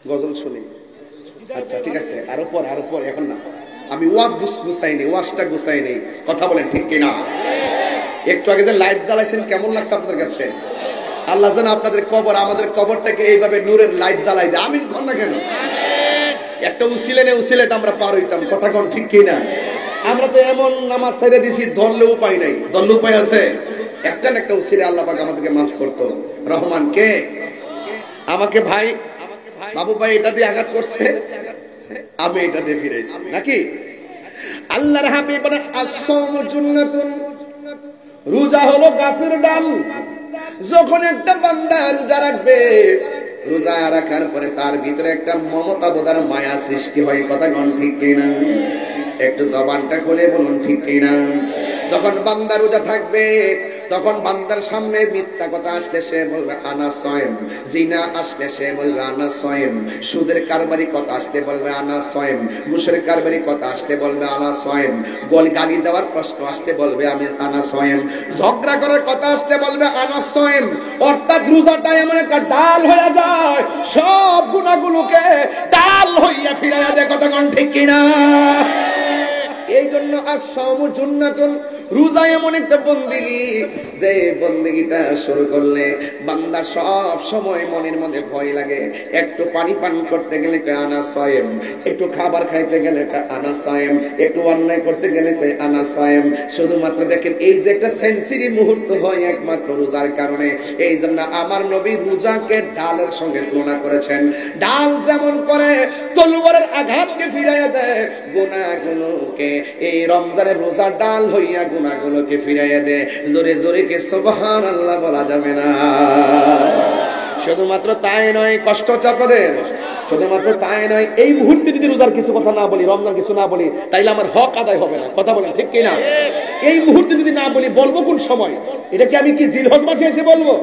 [SPEAKER 1] গজল শুনি। আচ্ছা ঠিক আছে, আরো পর, এখন না। আমি ওয়াজ গুছাইনি, ওয়াজটা গুছাইনি, কথা বলেন ঠিক কিনা? একটু আগে যে লাইট জ্বালাইছেন কেমন লাগছে আপনাদের কাছে? আল্লাহ যেন আপনাদের কবর, আমাদের কবরটাকে এইভাবে নূরের লাইট জ্বালাই দেয়। আমিন কর না কেন? একটা উসিলে আমরা পার হইতাম, কথা কোন ঠিক কিনা? আমরা তো এমন নামাজ ছেড়ে দিছি, ধরলে উপায় নাই। ধরলে উপায় আছে? একটা উসিলে আল্লাহ পাক আমাদেরকে মাফ করতো। রহমান কে? আমাকে ভাই বাবু ভাই এটা দিয়ে আঘাত করছে, আমি এটা দিয়ে ফিরেছি নাকি? আল্লাহর হাবিব বলেন as-sawmu junnatun, রোজা হলো গাছের ডাল। যখন একটা বান্দা রোজা রাখবে, রোজা রাখার পরে তার ভিতরে একটা মমতা বোধার মায়া সৃষ্টি হয়, কথা কোন ঠিক কিনা? একটু জবানটা খুলে বলুন ঠিক কিনা? যখন বান্দা রোজা থাকবে তখন বান্দার সামনে মিথ্যা কথা আসলে সে বলবে আনা সয়েম, জিনা আসলে সে বলবে আনা সয়েম, সুদের কারবারি কথা আসলে বলবে আনা সয়েম, মুশরিক কারবারি কথা আসলে বলবে আনা সয়েম, গালি দেওয়ার প্রশ্ন আসলে বলবে আমি আনা সয়েম, ঝগড়া করার কথা আসলে বলবে আনা সয়েম। অর্থাৎ রোজাটা এমন একটা ডাল হয়ে যায়, সব গুনাহগুলোকে ডাল হইয়া ফিরাইয়া দেয়, কথা কোন ঠিক কিনা? এই জন্য as-sawmu junnatun, রোজা এমন একটা বন্দেগী যে বন্দেগীটা শুরু করলে বান্দা সব সময় মনের মধ্যে ভয় লাগে। একটু পানি পান করতে গেলে কয় আনা সয়েম, একটু খাবার খাইতে গেলে কয় আনা সয়েম, একটু অন্যায় করতে গেলে কয় আনা সয়েম। শুধুমাত্র দেখেন এই যে একটা সেঞ্চুরি মুহূর্ত হয় একমাত্র রোজার কারণে। এই জন্য আমার নবী রোজাকে ডালের সঙ্গে তুলনা করেছেন। ডাল যেমন করে তলোয়ারের আঘাতকে ফিরাইয়া দেয়, গুনাহগুলোকে এই রমজানের রোজা ডাল হইয়া গুনাহগুলোকে ফিরাইয়া দেয়। জোরে জোরে কে সুবহানাল্লাহ বলা যাবে না? শুধুমাত্র তাই নয়, কষ্ট হচ্ছে আপনাদের? শুধুমাত্র তাই নয়, এই মুহূর্তে যদি রোজার কিছু কথা না বলি, রমজান কিছু না বলি, তাইলে আমার হক আদায় হবে না, কথা বলেন ঠিক কিনা? এই মুহূর্তে যদি না বলি, বলবো কোন সময়? এটা কি আমি কি জিলহজ মাসে এসে বলবো?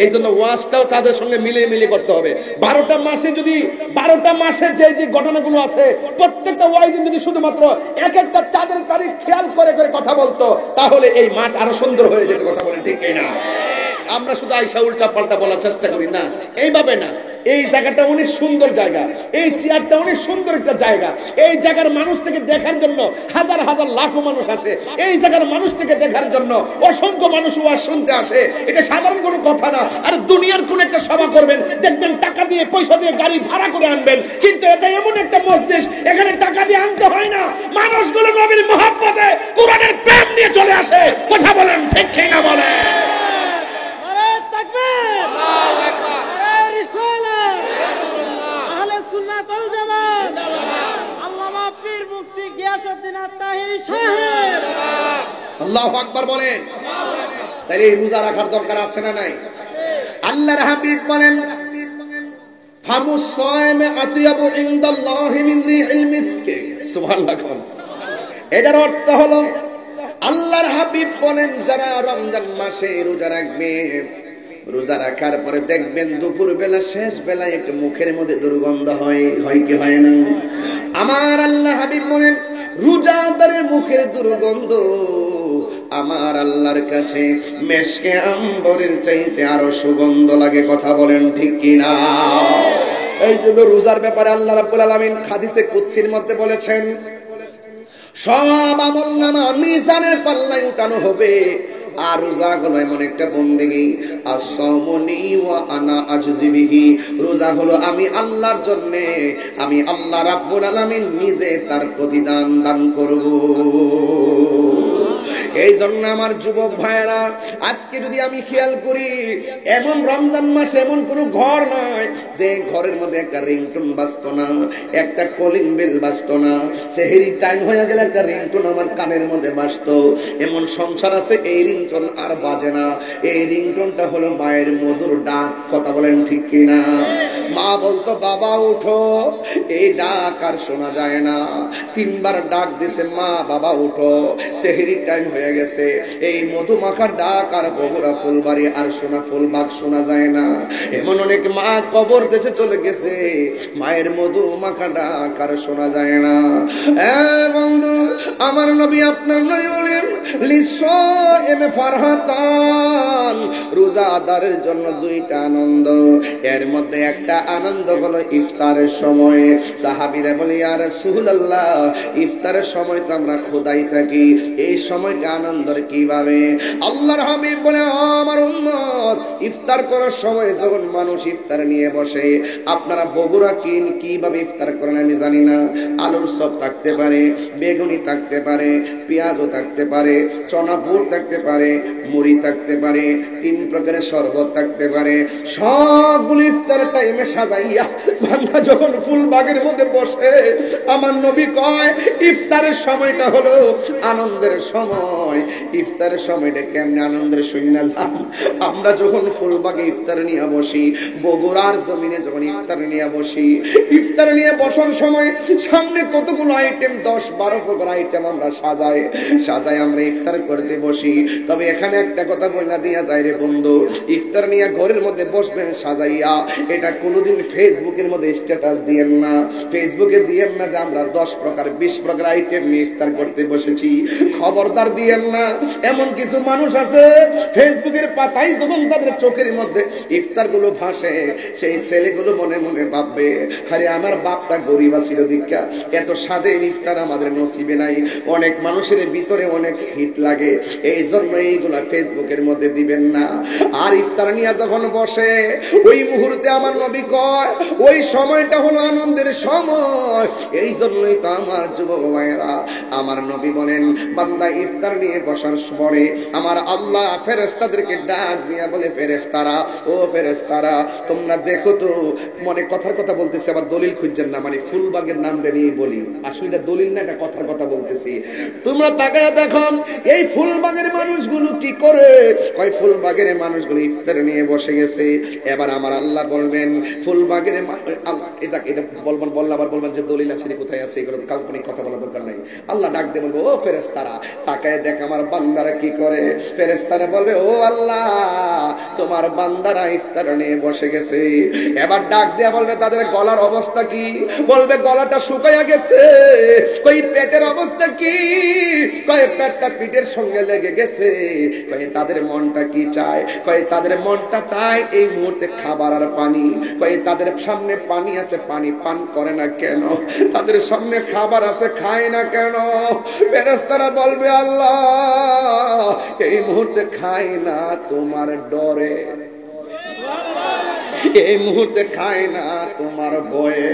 [SPEAKER 1] এই জন্য ওয়াজটাও তাদের সঙ্গে মিলিয়ে করতে হবে। 12টা মাসে যদি 12টা মাসের যে ঘটনাগুলো আছে প্রত্যেকটা ওয়াইজিন যদি শুধুমাত্র এক একটা চাঁদের তারিখ খেয়াল করে কথা বলতো, তাহলে এই মাঠ আরো সুন্দর হয়ে যেত, কথা বলেন ঠিক কিনা? আমরা শুধু আইসা উল্টা পাল্টা বলার চেষ্টা করি না, এইভাবে না। এই জায়গাটা অনেক সুন্দর জায়গা, এই চেয়ারটা অনেক সুন্দর একটা জায়গা। এই জায়গার মানুষটাকে দেখার জন্য হাজার হাজার লাখো মানুষ আসে। এই জায়গার মানুষটাকে দেখার জন্য অসংখ্য মানুষ ওয়াজ শুনতে আসে। এটা সাধারণ কোনো কথা না। আর দুনিয়ার কোন একটা সভা করবেন, দেখবেন টাকা দিয়ে পয়সা দিয়ে গাড়ি ভাড়া করে আনবেন, কিন্তু এটা এমন একটা মজলিস, এখানে টাকা দিয়ে আনতে হয় না। মানুষগুলো নবীর মহব্বতে কোরআনের প্রেম নিয়ে চলে আসে, কথা বলেন ঠিক কিনা? বলেন আল্লাহু আকবার বলেন। তাহলে এই রোজা রাখার দরকার আছে না নাই? আল্লাহর হাবিব বলেন ফামুস সায়মে আতিয়াবু ইনদাল্লাহি মিন রিহিল মিস্ক, সুবহানাল্লাহ। এটার অর্থ হলো আল্লাহর হাবিব বলেন যারা রমজান মাসে রোজা রাখবে রোজা রাখার পরে দেখবেন দুপুর বেলা শেষ বেলায় একটু মুখের মধ্যে দুর্গন্ধ হয় কি হয় না? আমার আল্লাহ হাবিব বলেন রোজাদারের মুখের দুর্গন্ধ আমার আল্লাহর কাছে মেশকে আম্বরের চাইতে আরো সুগন্ধ লাগে। কথা বলেন ঠিক কিনা? এই জন্য রোজার ব্যাপারে আল্লাহ রাব্বুল আলামিন হাদিসে কুদসির মধ্যে বলেছেন সব আমলনামা মিজানের পাল্লায় উঠানো হবে, আর রোজা হলো এমন একটা বন্দেগী আসামনি ওয়া আনা আজজি বিহি, রোজা হলো আমি আল্লাহর জন্য, আমি আল্লাহ রাব্বুল আলামিন নিজে তার প্রতিদান দান করব। এই জন্য আমার যুবক ভাইয়েরা আজকে যদি আমি খেয়াল করি, এমন রমজান মাসে এমন কোনো ঘর নাই যে ঘরের মধ্যে একটা রিংটোন বাজতো না, একটা কলিং বেল বাজতো না, সেহরি টাইম হয়ে গেলে একটা রিংটোন আমার কানের মধ্যে বাজতো। এমন সংসার আছে এই রিংটোন আর বাজে না। এই রিংটোনটা হলো মায়ের মধুর ডাক। কথা বলেন ঠিক কিনা? মা বলতো বাবা উঠো, এই ডাক আর শোনা যায় না। 3 বার ডাক দিছে মা বাবা উঠো, সেহরি টাইম হয়ে গেছে। এই মধুমাখার ডাক আর বগুড়া ফুলবাড়ি আর শোনা ফুলবাগ শোনা যায় না। এমন অনেক মা কবর দেশে চলে গেছে, মায়ের মধুমাখা ডাক আর শোনা যায় না। বন্ধু আমার নবী আপনার নবী বলেন লিসাইমে ফারহাতান, রোজাদারের জন্য 2টা আনন্দ, এর মধ্যে একটা আনন্দ হলো ইফতারের সময়। সাহাবীরা বলে ইয়া রাসূলুল্লাহ ইফতারের সময় তো আমরা খোদাই থাকি, এই সময়টা আনন্দের কিভাবে? আল্লাহর হাবিব বলে আমার উম্মত ইফতার করার সময় যখন মানুষ ইফতার নিয়ে বসে, আপনারা বগুড়া কিভাবে ইফতার করেন আমি জানি না। আলুর চপ থাকতে পারে, বেগুনি থাকতে পারে, পেঁয়াজও থাকতে পারে, চনা বুট থাকতে পারে, মুড়ি থাকতে পারে, 3 প্রকারের শরবত থাকতে পারে। সবগুলো ইফতার টাইমে সাজাইয়া বান্দা যখন ফুলবাগের মধ্যে বসে, আমার নবী কয় ইফতারের সময়টা হলো আনন্দের সময়। ইফতারের সময়টা কেমনে আনন্দের শুইনা যান। আমরা যখন ফুলবাগে ইফতার নিয়ে বসি, বগুড়ার জমিনে যখন ইফতার নিয়ে বসি, ইফতার নিয়ে বসার সময় সামনে কতগুলো আইটেম 10-12 প্রকার আইটেম আমরা সাজাই আমরা ইফতার করতে বসি। তবে এখানে একটা কথা বইলা দিয়া যায় রে বন্ধু, ইফতার নিয়ে ঘরের মধ্যে বসবেন সাজাইয়া, এটা কোনোদিন ফেসবুকের মধ্যে স্ট্যাটাস দিয়েন না, ফেসবুকে দিয়েন না যে আমরা 10 প্রকার 20 প্রকার আইটেম নিয়ে ইফতার করতে বসেছি। খবরদার দিয়েন না। এমন কিছু মানুষ আছে ফেসবুকের পাতায় যখন তাদের চোখের মধ্যে ইফতার গুলো ভাসে, সেই ছেলেগুলো মনে মনে ভাববে আরে আমার বাপটা গরিব ছিল দীক্ষা, এত স্বাদের ইফতার আমাদের নসিবে নাই। অনেক মানুষের ভিতরে অনেক হিট লাগে, এই জন্য এইগুলা ফেসবুকের মধ্যে দিবেন না। আর ইফতার নিয়ে যখন বসে ওই মুহূর্তে আমার নবী কয় ওই সময়টা হলো আনন্দের সময়। এই জন্যই তো আমার যুবক ভাইয়েরা আমার নবী বলেন বান্দা ইফতার নিয়ে বসার পরে আমার আল্লাহ ফেরেশতাদেরকে ডাক দিয়া বলে ফেরেশতারা, ও ফেরেশতারা তোমরা দেখো তো, মনে কথার কথা বলতেছি আবার দলিল খুঁজছেন না, মানে ফুলবাগের নামটা নিয়ে বলি, আসলে এটা দলিল না, এটা কথার কথা বলতেছি। তোমরা তাকায় দেখো এই ফুলবাগের মানুষগুলো কি করে। কয় ফুলবাগের মানুষগুলো ইফতার নিয়ে বসে গেছে। এবার আমার আল্লাহ বলবেন ফুলবাগের এটা বললে আবার বলবেন যে দলিল আছে কোথায় আছে, এগুলো কাল্পনিক কথা বলা দরকার নাই। আল্লাহ ডাক দিয়ে বলবো ও ফেরেশতারা তাকায় দেখ আমার বান্দারা কি করে। ফেরেশতারা বলবে ও আল্লাহ তোমার বান্দারা ইফতার নিয়ে বসে গেছে। এবার ডাক দেয়া বলবে তাদের গলার অবস্থা কি? বলবে গলাটা শুকাইয়া গেছে। কই পেটের অবস্থা কি? কয় পেটটা পিঠের সঙ্গে লেগে গেছে। কয় তাদের মনটা কি চায়? কয় তাদের মনটা চায় এই মুহূর্তে খাবার আর পানি। কয় তাদের সামনে পানি আছে, পানি পান করে না কেন? তাদের সামনে খাবার আছে, খায় না কেন? ফেরেশতারা বলবে আল্লাহ এই মুহূর্তে খায় না তোমার ডরে, এই মুহূর্তে খায় না তোমার ভয়ে।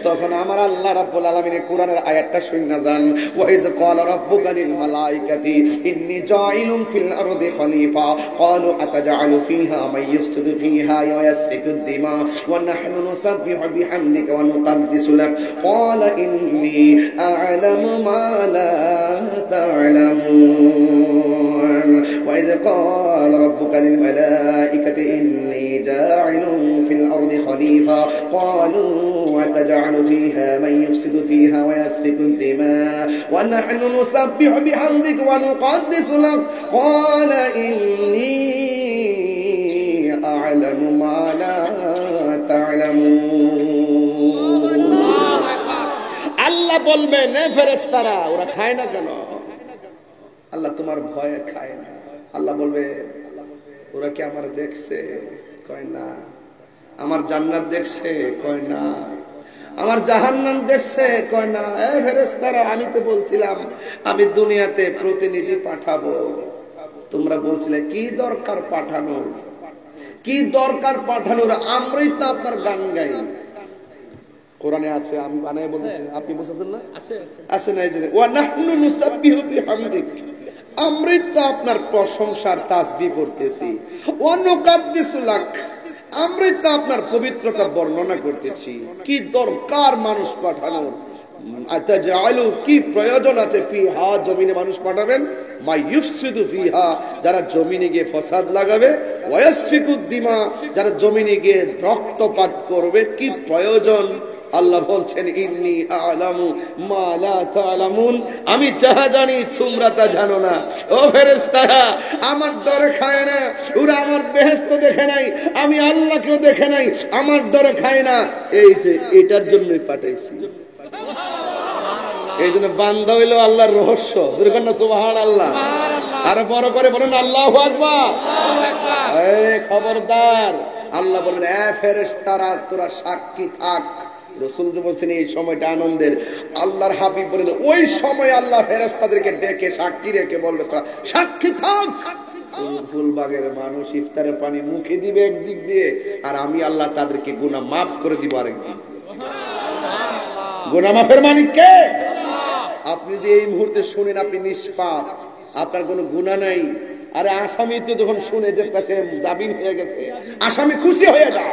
[SPEAKER 1] তখন আমার আল্লাহ রাব্বুল আলামিন কোরআনের আয়াতটা শুনে যান, ওয়া ইয ক্বালা রাব্বুকা লিল মালাইকাতি ইন্নী জাইলুন ফিল আরদি খলিফা ক্বালু আতাজআলু ফিহা মান ইফসিদু ফিহা ওয়া ইয়াসফিকু দিমা ওয়া নাহনু নুসাব্বিহু বিহামদিকা ওয়া নুকদ্দিসু লাক ক্বালা ইন্নী আ'লামু মা লা তা'লামুন ওয়া ইয ক্বালা রাব্বুকা লিল মালাইকাতি ইন্নী জাইলুন في الأرض خليفة قالوا وتجعل فيها من يفسد فيها ويسفك الدماء ونحن نسبح بحمدك ونقدس لك قال إني বলবেন, এ ফেরেশতারা ওরা খায় না কেন? আল্লাহ তোমার ভয়ে খায় না। আল্লাহ বলবে, ওরা কি আমার দেখছে? কয় না। আমার জান্নাত দেখছে? কয় না। আমার জাহান্নাম দেখছে? কয় না। এ ফেরেশতারা, আমি তো বলছিলাম আমি দুনিয়াতে প্রতিনিধি পাঠাবো, তোমরা বলছিলে কি দরকার পাঠানোর, কি দরকার পাঠানোর? আমরাই তো আপনার গান গাই। কোরআনে আছে, আমি বানায় বলতেছি, আপনি বুঝছেন না? আছে না? এই যে ওয়া নাহনু নুসাব্বিহু বিহামদিক, আমরাই তো আপনার প্রশংসার তাসবিহ পড়তেছি। ওয়া নুকাদ্দিসু লাক, আমরাই তো আপনার পবিত্রতা বর্ণনা করতেছি। কি দরকার মানুষ পাঠানোর? আতাজালু, কি প্রয়োজন আছে? ফিহা, জমিনে মানুষ পাঠাবেন। মা ইউফসিদু ফিহা, যারা জমিনে গিয়ে ফাসাদ লাগাবে। ওয়া ইয়াসফিকুদ দিমা, যারা জমিনে গিয়ে রক্তপাত করবে। কি প্রয়োজন? আল্লাহ বলছেন, ইন্নী আ'লামু মা লা তা'লামুন, আমি যাহা জানি তোমরা তা জানো না। ও ফেরেশতারা, আমার ডরে খায় না। ওরা আমার বেহেশত দেখে নাই, আমি আল্লাহকেও দেখে নাই, আমার ডরে খায় না। এই যে এটার জন্যই পাঠাইছি। এই জন্য বান্দা হইল আল্লাহর রহস্য। যেরকম না সুবহানাল্লাহ, আর বড় করে বলেন আল্লাহু আকবার। এই খবরদার, আল্লাহ বলেন, এ ফেরেশতারা তোরা সাক্ষী থাক। রাসূল যে বলছেন এই সময়টা আনন্দের, আল্লাহর হাবিব বলেন ওই সময় আল্লাহ ফেরেশতাদেরকে ডেকে সাক্ষী রেখে বলবে তোরা সাক্ষী থাক। ফুলবাগের মানুষ ইফতারের পানি মুখে দিবে একদিক দিয়ে, আর আমি আল্লাহ তাদেরকে গুনাহ মাফ করে দিব আরেকদিক দিয়ে। গুনাহ মাফের মালিক কে? আপনি যে এই মুহূর্তে শুনেন আপনি নিষ্পাপ, আপনার কোনো গুনাহ নাই। আরে আসামি তো যখন শুনে যে সে জামিন হয়ে গেছে, আসামি খুশি হয়ে যায়।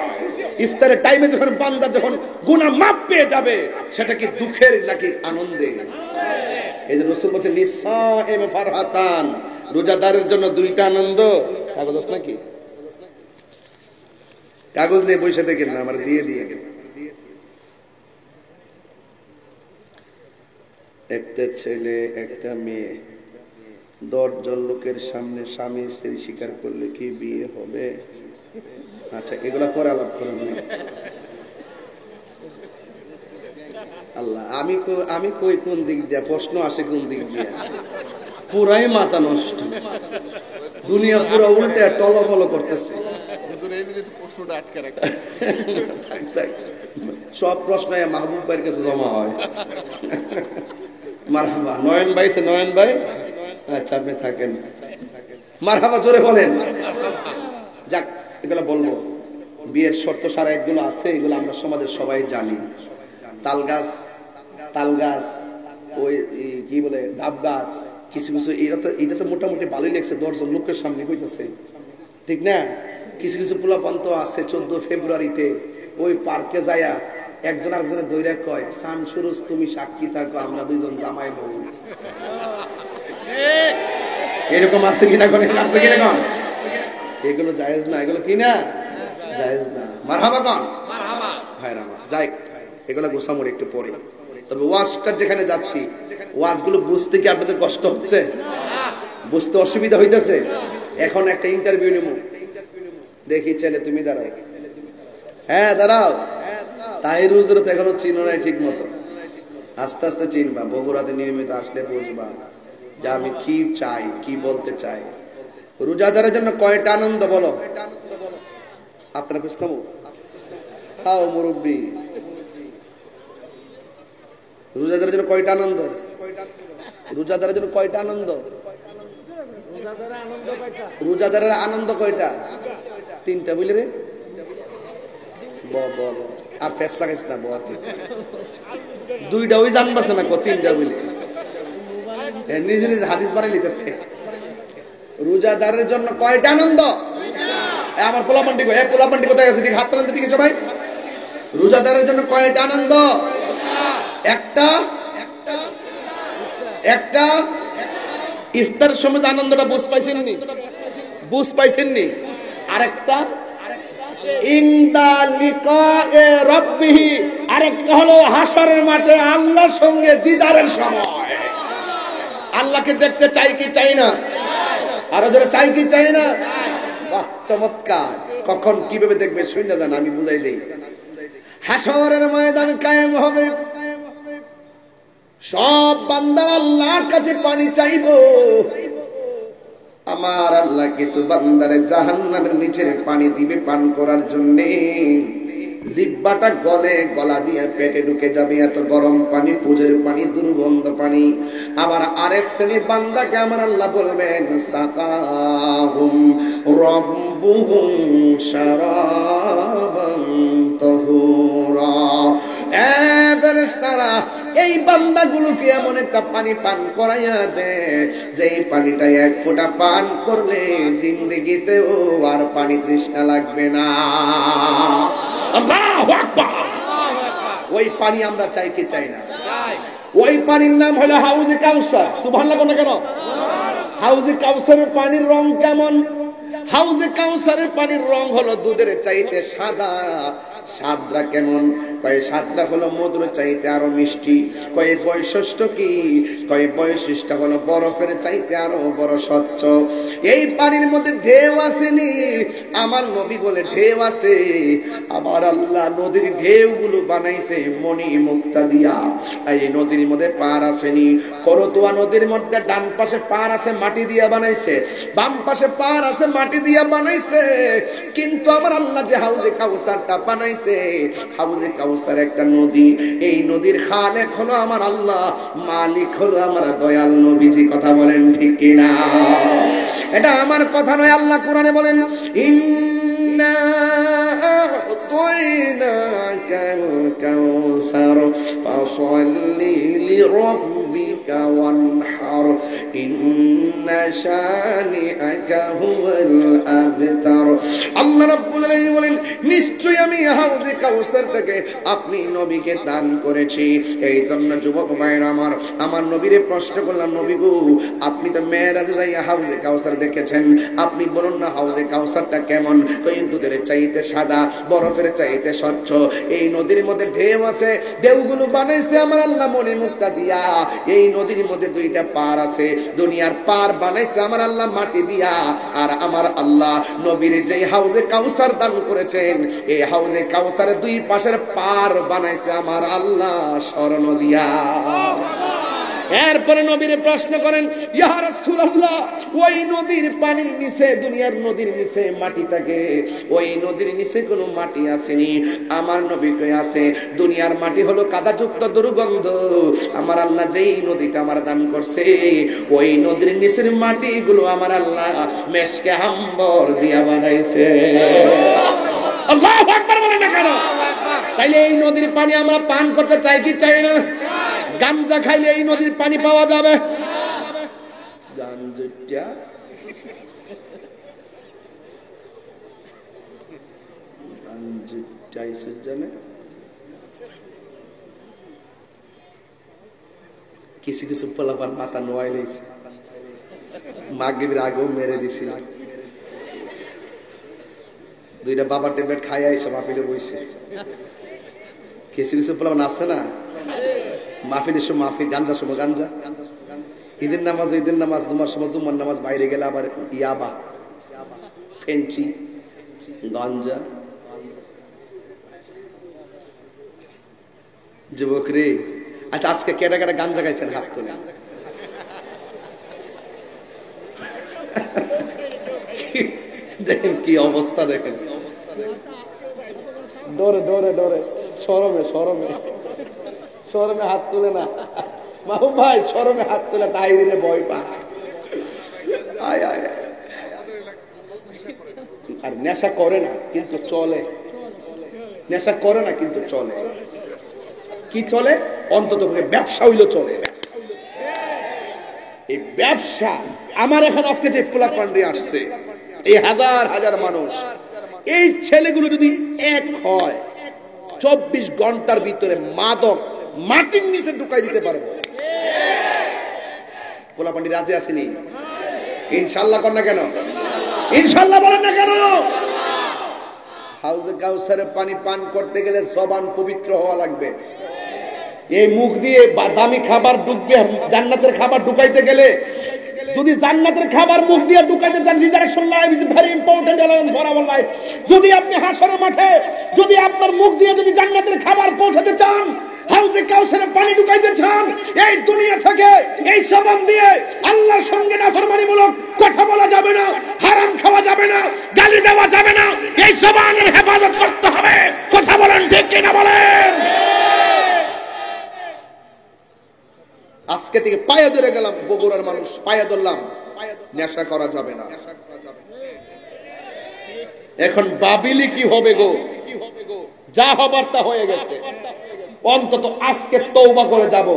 [SPEAKER 1] ইফতারের টাইমে যখন বান্দা যখন গুনাহ মাফ পেয়ে যাবে, সেটা কি দুঃখের নাকি আনন্দে? এই যে রাসূল বলেছেন লিসাইম ফারহাতান, রোজাদারের জন্য দুইটা আনন্দ। কাগজ আছে নাকি? কাগজ নিয়ে বসে দেখেন না, আমার দিয়ে দিয়ে গেল। একটা ছেলে একটা মেয়ে 10 জন লোকের সামনে স্বামী স্ত্রী স্বীকার করলে কি বিয়ে হবে? আচ্ছা, এগুলা পরে আলাপ করুন। আল্লাহ, আমি কই কোন দিক দিয়া প্রশ্ন আসে, কোন দিক দিয়া? পুরাই মাথা নষ্ট, দুনিয়া পুরো উল্টে টলমল করতেছে। সব প্রশ্ন মাহবুব ভাইয়ের কাছে জমা হয়। মারহাবা। নয়ন ভাই, নয়ন ভাই, আচ্ছা আপনি থাকেন। মারহাবা জোরে বলেন। যাক, এগুলো বলবো। বিয়ের শর্ত সারা এগুলো আছে, এগুলো আমরা সমাজের সবাই জানি। তাল গাছ, ওই কি বলে ডাব গাছ, কিছু কিছু এটা তো মোটামুটি ভালোই লাগছে, 10 জন লোকের সামনে হইতেছে, ঠিক না? কিছু কিছু পোলাপান্ত আছে 14 ফেব্রুয়ারিতে ওই পার্কে যায়া একজন আরেকজনের দৈরা কয়, সান সুরজ তুমি সাক্ষী থাকো, আমরা দুইজন জামাই বউ। এরকম আছে কিনা? আছে কিনা? এগুলো জায়েজ না, এগুলো কি না জায়েজ না। মারহাবা কন ভাইরা আমার। যাই, এগুলো গোসামুর একটু পরে। তবে ওয়াজটা যেখানে যাচ্ছি, ওয়াজগুলো বুঝতে কি আপনাদের কষ্ট হচ্ছে? বুঝতে অসুবিধা হইতেছে? এখন একটা ইন্টারভিউ নেব। দেখি ছেলে তুমি দাঁড়াও। হ্যাঁ দাঁড়াও। তাহির হুজুর তো এখনো চিনো নাই ঠিক মতো, আস্তে আস্তে চিনবা। বগুড়াতে নিয়মিত আসলে বুঝবা যে আমি কি চাই, কি বলতে চাই। রোজাদারের জন্য কয়টা আনন্দ বলো? আপনারা বুঝতাম খাও মুরব্বী। রোজাদারের জন্য কয়টা আনন্দ? রোজাদারের জন্য কয়টা আনন্দ? রোজাদারের আনন্দ কয়টা? 3টা বুঝলি রে। বল আর ফেস লাগাইস না, বল। 2টা ওই জানবাছে না, 3টা বুঝলি। নিজে নিজে হাদিস বানাই লিতেছে। রোজাদারের জন্য কয়টা আনন্দ? আমার পোলাপান্ডি কই, পোলাপান্ডি কোথায় গেছে? দিকে হাত তোলেন তো দিকে সবাই। রোজাদারের জন্য কয়টা আনন্দ? একটা। ইফতারের সময় আনন্দটা বুঝ পাইছেননি? বুঝ পাইছেননি? আরেকটা ইনদা লিকায়ে রাব্বিহি, আরেকটা হলো হাশরের মাঠে আল্লাহর সঙ্গে দিদারের সময়। আল্লাহকে দেখতে চাই কি চাই না? আরো যারা চাই কি চাই না? বাহ, চমৎকার। কখন কিভাবে দেখবে শুনে যান, আমি বুঝাই দেই। হাশরের ময়দান কায়েম হবে, সব বান্দার আল্লাহর কাছে পানি চাইবো, আমার আল্লাহ কিছু বান্দারে জাহান্নামের নিচের পানি দিবে পান করার জন্য। জিহ্বাটা গলে গলা দিয়ে পেটে ঢুকে যাবে, এত গরম পানি, পুজোর পানি, দুর্গন্ধ পানি। আবার আরেক শ্রেণীর বান্দাকে আমার আল্লাহ বলবেন সাকাহুম রাব্বুহুম শারাবান তাহুরা। ফেরেশতারা এই বান্দাগুলোকে এমন একটা পানি পান করাইয়া দে, যেই পানিটা এক ফোঁটা পান করলে জিন্দেগিতেও আর পানি তৃষ্ণা লাগবে না। আল্লাহু আকবার। ওই পানি আমরা চাই কি চাই না? ওই পানির নাম হলো হাউজে কাউসার। সুবহানাল্লাহ কোন কেন? হাউজে কাউসারের পানির রং কেমন? হাউজে কাউসারের পানির রং হলো দুধের চাইতে সাদা। স্বাদটা কেমন? কয় স্বাদটা হলো মধুর চাইতে আরো মিষ্টি। কয় বৈশিষ্ট্য কি? কয় বৈশিষ্ট্য হলো বরফের চাইতে আরো বড় স্বচ্ছ। এই পানির মধ্যে ঢেউ আসেনি, আমার নবী বলে ঢেউ আছে। আবার আল্লাহ নদীর ঢেউগুলো বানাইছে মণি মুক্তা দিয়া। এই নদীর মধ্যে পার আসেনি, করতোয়া নদীর মধ্যে ডান পাশে পার আছে মাটি দিয়া বানাইছে, বাম পাশে পার আছে মাটি দিয়া বানাইছে। কিন্তু আমার আল্লাহ যে হাউজে কাউসারটা বানাইছে, হাউজে কাউসার একটা নদী। এই নদীর খালেক হলো আমার আল্লাহ, মালিক হলো আমার দয়াল নবীজি। কথা বলেন ঠিক কিনা? এটা আমার কথা নয়, আল্লাহ কোরআনে বলেন ইন্না আ'তাইনাকাল কাউসার ফাসাল্লি লিরাব্বিকা ওয়ানহার ইন্না শানিআকা হুয়াল আবতার। আল্লাহ রাব্বুল আলামিন বলেন নিশ্চয়ই আমি হাউজে কাউসারটাকে আপনি নবীকে দান করেছি। এই জন্য যুবক ভাইরা আমার নবীরে প্রশ্ন করলাম, নবী গো আপনি তো মেরাজে যাইয়া হাউজে কাউসার দেখেছেন, আপনি বলুন না হাউজে কাউসারটা কেমন? কই দুধের চাইতে সাদা, বরফের চাইতে স্বচ্ছ। এই নদীর মধ্যে ঢেউ আছে, ঢেউগুলো বানাইছে আমার আল্লাহ মনে মুক্তা দিয়া। এই নদীর মধ্যে দুইটা পার আছে, দুনিয়ার পার বানাইছে আমার আল্লাহ মাটি দিয়া। আর আমার আল্লাহ নবীর যে হাউজে কাউসার দান করেছেন, এই হাউজে কাউসারের দুই পাশের পার বানাইছে আমার আল্লাহ স্বর্ণ দিয়া। এরপরে নবীরে প্রশ্ন করেন, ইয়া রাসূলুল্লাহ ওই নদীর পানির নিচে, দুনিয়ার নদীর নিচে মাটি থাকে, ওই নদীর নিচে কোনো মাটি আসেনি? আমার নবী কই আছে, দুনিয়ার মাটি হলো কাদাযুক্ত দুর্গন্ধ। আমার আল্লাহ যেই নদীটা আমার দান করছে, ওই নদীর নিচের মাটিগুলো আমার আল্লাহ মেশকে আম্বর দিয়া বানাইছে। আল্লাহু আকবার বলেন না কেন? তাইলে এই নদীর পানি আমরা পান করতে চাই কি চাই না? গাঞ্জা খাইলে এই নদীর পানি পাওয়া যাবে? গাঞ্জাটা কিছু কিছু পোলাপান মাথা নোয়াই লাইছে, মাগরিবের আগেও মেরে দিছিল। দুইটা বাবার ট্যাবলেট খাইয়া এসে মাহফিলে বইছে। কিছু কিছু পোলাপান আছে না, মাহফিলের সময় মাহফিল, গাঞ্জার সময় গাঞ্জা, ঈদের নামাজ ঈদের নামাজ, জুমার সময় জুমার নামাজ, বাইরে গেলে আবার ইয়াবা, ফেঞ্চি, গাঞ্জা। যুবক রে, আচ্ছা আজকে কেটা কেটা গাঞ্জা খাইছেন হাত তুলে? দেখেন কি অবস্থা, দেখেন ডরে ডরে ডরে, শরমে শরমে শরমে হাত তুলে না। মাহবুব ভাই শরমে হাত তুলে তাই দিলে ভয় পায়। আর নেশা করে না কিন্তু চলে, নেশা করে না কিন্তু চলে। কি চলে? অন্তত ব্যবসা হইলো চলে। এই ব্যবসা আমার এখন আজকে যে পোলাপান্ডি আসছে, এই হাজার হাজার মানুষ, এই ছেলেগুলো যদি এক হয় 24 ঘন্টার ভিতরে মাদক মাটির নিচে ঢুকাই দিতে পারবো। পোলাপান্ডি রাজি আসেনি? ইনশাল্লাহ কর না কেন? ইনশাল্লাহ বলেন না কেন? হাউজে কাউসারের পানি পান করতে গেলে জবান পবিত্র হওয়া লাগবে। এই মুখ দিয়ে দামি খাবার ঢুকবে, জান্নাতের খাবার ঢুকাইতে গেলে যদি জান্নাতের খাবার মুখ দিয়ে ঢুকাইতে চান, reservation life is very important element for our life. যদি আপনি হাসরের মাঠে যদি আপনার মুখ দিয়ে যদি জান্নাতের খাবার পৌঁছাতে চান, হাউজে কাউসারে পানি ঢুকাইতে চান, এই দুনিয়া থেকে এই জবান দিয়ে আল্লাহর সঙ্গে নাফরমানিমূলক কথা বলা যাবে না, হারাম খাওয়া যাবে না, গালি দেওয়া যাবে না, এই জবানের হেফাজত করতে হবে। কথা বলেন ঠিক কিনা বলেন? আজকে থেকে পায়ে ধরে গেলাম, বগুড়ার মানুষ পায়ে ধরলাম, নেশা করা যাবে না। এখন বাবিলি কি হবে গো? যা হবার তা হয়ে গেছে। অন্তত আজকে তওবা করে যাব,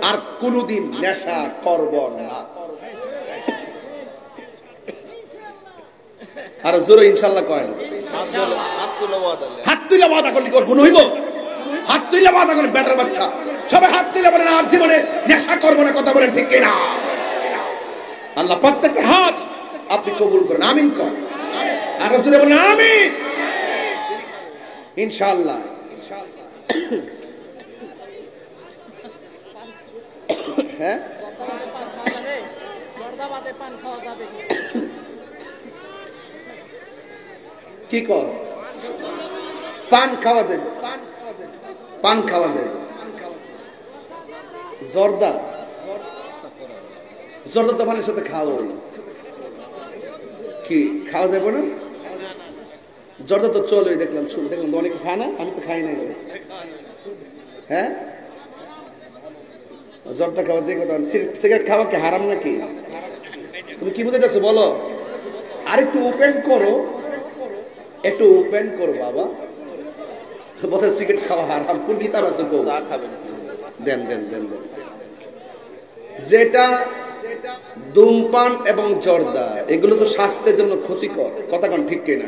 [SPEAKER 1] আর কোনদিন নেশা করব না। আর জোরে ইনশাআল্লাহ কয় না। হাত তুলে ওয়াদা করলি কোন হইব? হাত তুলে ওয়াদা করলে বেটার বাচ্চা সবাই হাত তুলে বলেন আর জীবনে নেশা করব না। কথা বলেন ঠিক কিনা? আল্লাহ প্রত্যেকটা হাত আপনি কবুল করেন, আমিন করেন। আর জোরে বলেন আমিন। ইনশাআল্লাহ হ্যাঁ, কি কর? পান খাওয়া যায়, পান খাওয়া যায়। জর্দা, জর্দা তো পানের সাথে খাওয়া হলো, কি খাওয়া যাবে না? জর্দা তো চলে, দেখলাম দেখলাম অনেকে খায় না, আমি তো খাই না। হ্যাঁ, জর্দা খাওয়া যে কথা, সিগারেট খাওয়া কি হারাম নাকি? তুমি কি বুঝাইতেছো বলো? আর একটু ওপেন করো, একটু ওপেন করো বাবা। বলে সিগারেট খাওয়া হারাম, কোন কিতাব আছে? দেন দেন দেন দেন। যেটা ধূমপান এবং জর্দা এগুলো তো স্বাস্থ্যের জন্য ক্ষতিকর। কথা কোন ঠিক কিনা?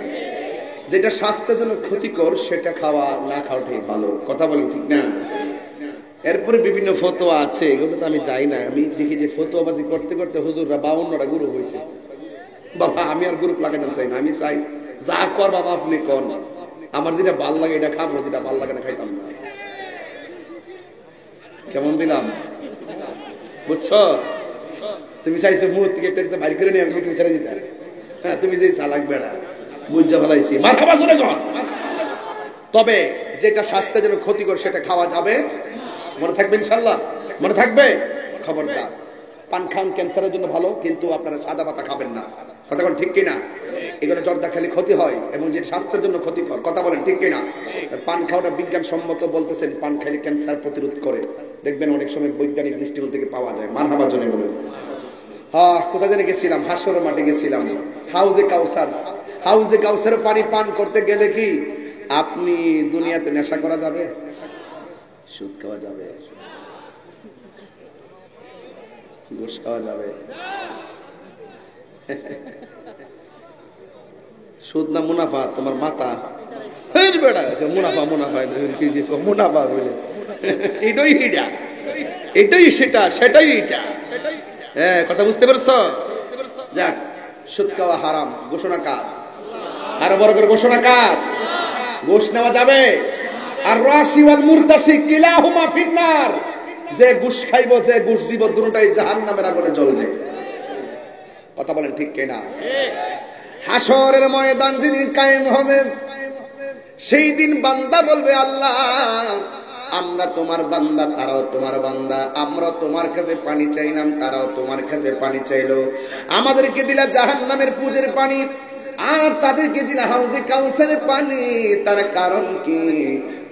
[SPEAKER 1] যেটা স্বাস্থ্যের জন্য ক্ষতিকর সেটা খাওয়া না খাওয়াটাই ভালো। কথা বলেন ঠিক না? এরপরে বিভিন্ন ফতোয়া আছে, এগুলো তো আমি যাই না। আমি দেখি যে ফতোয়াবাজি করতে করতে হুজুররা 52টা গ্রুপ হয়েছে। বাবা আমি আর গ্রুপ লাগাতে চাই না, আমি চাই যা কর বাবা আপনি কর, আমার যেটা ভাল লাগে এটা খাবো, যেটা ভাল লাগে না খাইতাম না। কেমন দিলাম বুঝছো? তুমি চাইছো মুখ থেকে একটা বাইর করে নিয়ে আমি তুমি ছেড়ে দিতে। হ্যাঁ, তুমি যে চালাক বেড়া বুঝা ফেলাইছি, মার খাবা শুনে কর। তবে যেটা স্বাস্থ্যের জন্য ক্ষতিকর সেটা খাওয়া যাবে, মনে থাকবে ইনশাল্লাহ, মনে থাকবে। খবরদার, পান খান ক্যান্সারের জন্য ভালো, কিন্তু আপনারা সাদা পাতা খাবেন না। কথা বলেন ঠিক কিনা? এগুলো জর্দা খেলে ক্ষতি হয় এবং যে স্বাস্থ্যের জন্য ক্ষতিকর। কথা বলেন ঠিক কিনা? পান খাওয়াটা বিজ্ঞানসম্মত বলতেছেন, পান খেলে ক্যান্সার প্রতিরোধ করে। দেখবেন অনেক সময় বৈজ্ঞানিক দৃষ্টিকোণ থেকে পাওয়া যায়। মারহাবার জন্য বলুন। কোথায় জানি গেছিলাম, হাসরের মাঠে গেছিলাম, হাউজে কাউসার। হাউজে কাউসারের পানি পান করতে গেলে কি আপনি দুনিয়াতে নেশা করা যাবে? সুদ খাওয়া যাবে, ঘুষ খাওয়া যাবে। সুদ না মুনাফা? তোমার মাথা বেড়া মুনাফা মুনাফা মুনাফা বলে এটাই এটা, এটাই সেটা, সেটাই এটা। হ্যাঁ, কথা বুঝতে পারছো? যাক, সুদ খাওয়া হারাম ঘোষণা কার? আরো বড় করে ঘোষণা কার? ঘুষ নেওয়া যাবে। আর রাশি ওয়াল মুরতাশি কিলাহুমা ফিন্নার, যে ঘুষ খাইব যে ঘুষ দিব দুটোটাই জাহান্নামের আগুনে জ্বলবে। কথা বলেন ঠিক কিনা? হাসরের ময়দান যেদিন কায়েম হবে, সেই দিন বান্দা বলবে আল্লাহ আমরা তোমার বান্দা, তারাও তোমার বান্দা। আমরা তোমার কাছে পানি চাইলাম, তারাও তোমার কাছে পানি চাইলো। আমাদেরকে দিলা জাহান্নামের পুজের পানি, আর তাদেরকে দিলা হাউজে কাউসারের পানি। তার কারণ কি?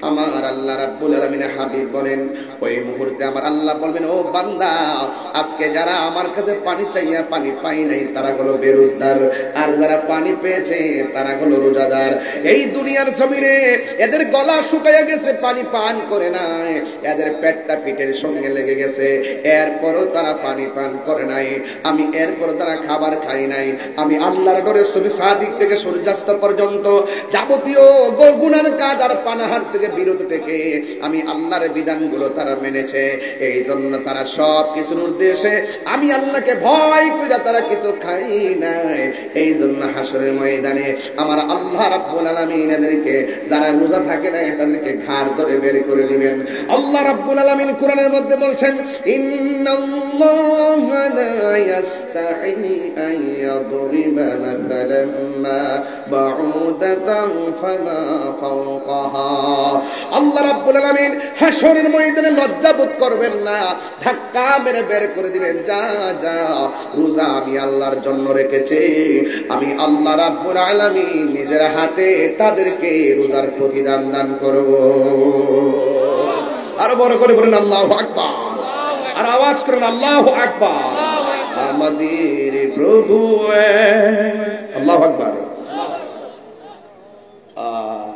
[SPEAKER 1] আমার আল্লাহ রাব্বুল আলামিন হাবিব বলেন, ওই মুহূর্তে আমার আল্লাহ বলবেন, ও বান্দা, আজকে যারা আমার কাছে পানি চাইয়া পানি পাই নাই তারা হলো বেরোজগার, আর যারা পানি পেয়েছে তারা হলো রোজাদার। এই দুনিয়ার জমিনে এদের গলা শুকাইয়া গেছে, পানি পান করে নাই, এদের পেটটা পিঠের সঙ্গে লেগে গেছে, এরপরও তারা পানি পান করে নাই। আমি এরপরও তারা খাবার খাই নাই। আমি আল্লাহর ডরে সুবহ সাদিক থেকে সূর্যাস্ত পর্যন্ত যাবতীয় গুনার কাজ আর পানাহার থেকে বিরত থেকে আমি আল্লাহর বিধানগুলো তারা মেনেছে। এই জন্য তারা সব কিছুর উদ্দেশ্যে আমি আল্লাহকে ভয় কইরা তারা কিছু খাই নাই। এই জন্য হাসরের ময়দানে আমার আল্লাহ রাব্বুল আলামিন এদেরকে, যারা রোজা থাকে না তাদেরকে ঘাড় ধরে বের করে দিবেন। আল্লাহ রাব্বুল আলামিন কোরআনের মধ্যে বলছেন, ইন্নাল্লাহ ইন্নাল্লাহা লা ইয়াস্তাহি আন ইয়াদরিবা মাসালাম মা বাউদাতান ফামা ফাওকাহা। আল্লাহ রাব্বুল আলামিন হাশরের ময়দানে লজ্জা বোধ করবেন না, ধাক্কা মেরে বের করে দিবেন, যা যা, রোজা আমি আল্লাহর জন্য রেখেছি, আমি আল্লাহ রাব্বুল আলামিন নিজের হাতে তাদেরকে রোজার প্রতিদান দান করব। আর বড় করে বলেন আল্লাহু আকবার, আর আওয়াজ করেন আল্লাহু আকবার। আমাদের প্রভু আল্লাহু আকবার।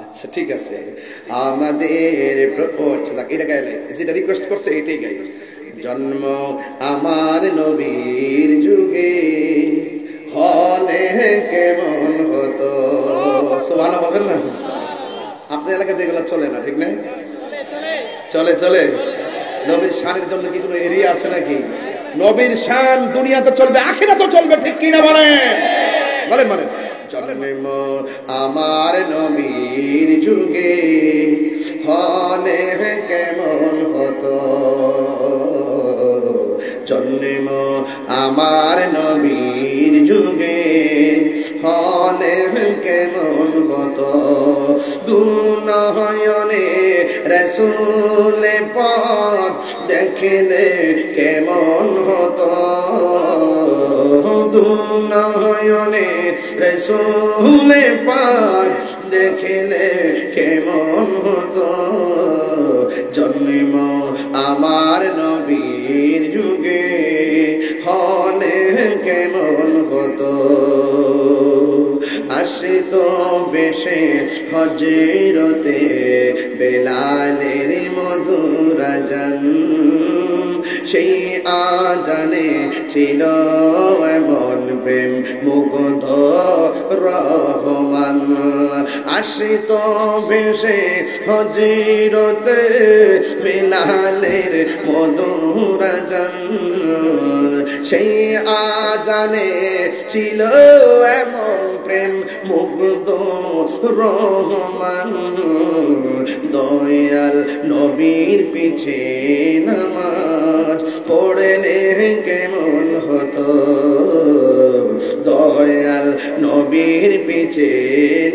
[SPEAKER 1] আচ্ছা ঠিক আছে, আমাদের প্রভু, আচ্ছা এটা গাইলে যেটা রিকোয়েস্ট করছে এটাই গাই। জন্ম আমার নবীর যুগে হলে কেমন হতো, সুবহানাল্লাহ বলেন না। আপনার এলাকাতে এগুলো চলে না, ঠিক না? চলে চলে। নবীর শানের জন্য কি কোনো এরিয়া আছে নাকি? নবীর শান দুনিয়াতে চলবে, আখিরাতেও চলবে, ঠিক কি না বলেন? বলেন বলেন। জন্ম আমার নবীর যুগে হলে কেমন হতো, জন্ম আমার নবীর যুগে হলে কেমন হতো, দুনয়নে রাসূল পাক দেখলে কেমন হতো, দুনয়নে রাসূল পাক দেখলে কেমন হতো, জন্ম আমার নবীর যুগে হলে কেমন হতো। আসিত বেশে হজরতে বেলালের মধুর আজান, সেই আজানে ছিল এমন প্রেম মুগ্ধ রহমান। আসিত বেশে হজরতে বেলালের মধুর আজান, সেই আজানে ছিল এমন প্রেম মুগ্ধ রহমান। দয়াল নবীর পিছে নামাজ পড়লে কেমন হতো, দয়াল নবীর পিছে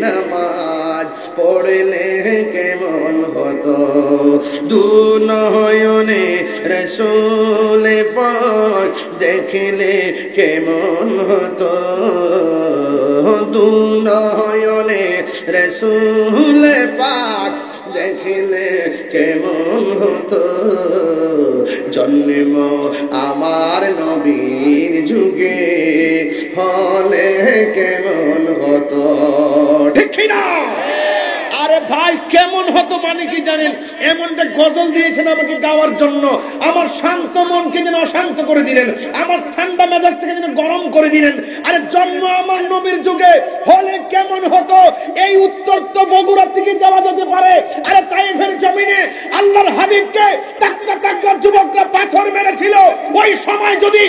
[SPEAKER 1] নামাজ পড়লে কেমন হতো, দুনয়নে রাসূল পাক দেখলে কেমন হতো, দুনয়নে রাসূল পাক দেখলে কেমন হতো, জন্ম আমার নবীর যুগে হলে কেমন হতো, ঠিক না? আরে ভাই কেমন হতো মানে কি জানেন? এমনটা গজল দিয়েছেন আমাকে গাওয়ার জন্য, আমার শান্ত মনকে যেন অশান্ত করে দিলেন, আমার ঠান্ডা মেজাজ থেকে যেন গরম করে দিলেন। আরে জন্ম আমার নবীর যুগে হলে কেমন হতো, এই উত্তর তো বগুড়া থেকে দেওয়া যেতে পারে। আরে তায়েফের জমিনে আল্লাহর হাবিবকে তাক্কা তাক্কা যুবকরা পাথর মেরেছিল, ওই সময় যদি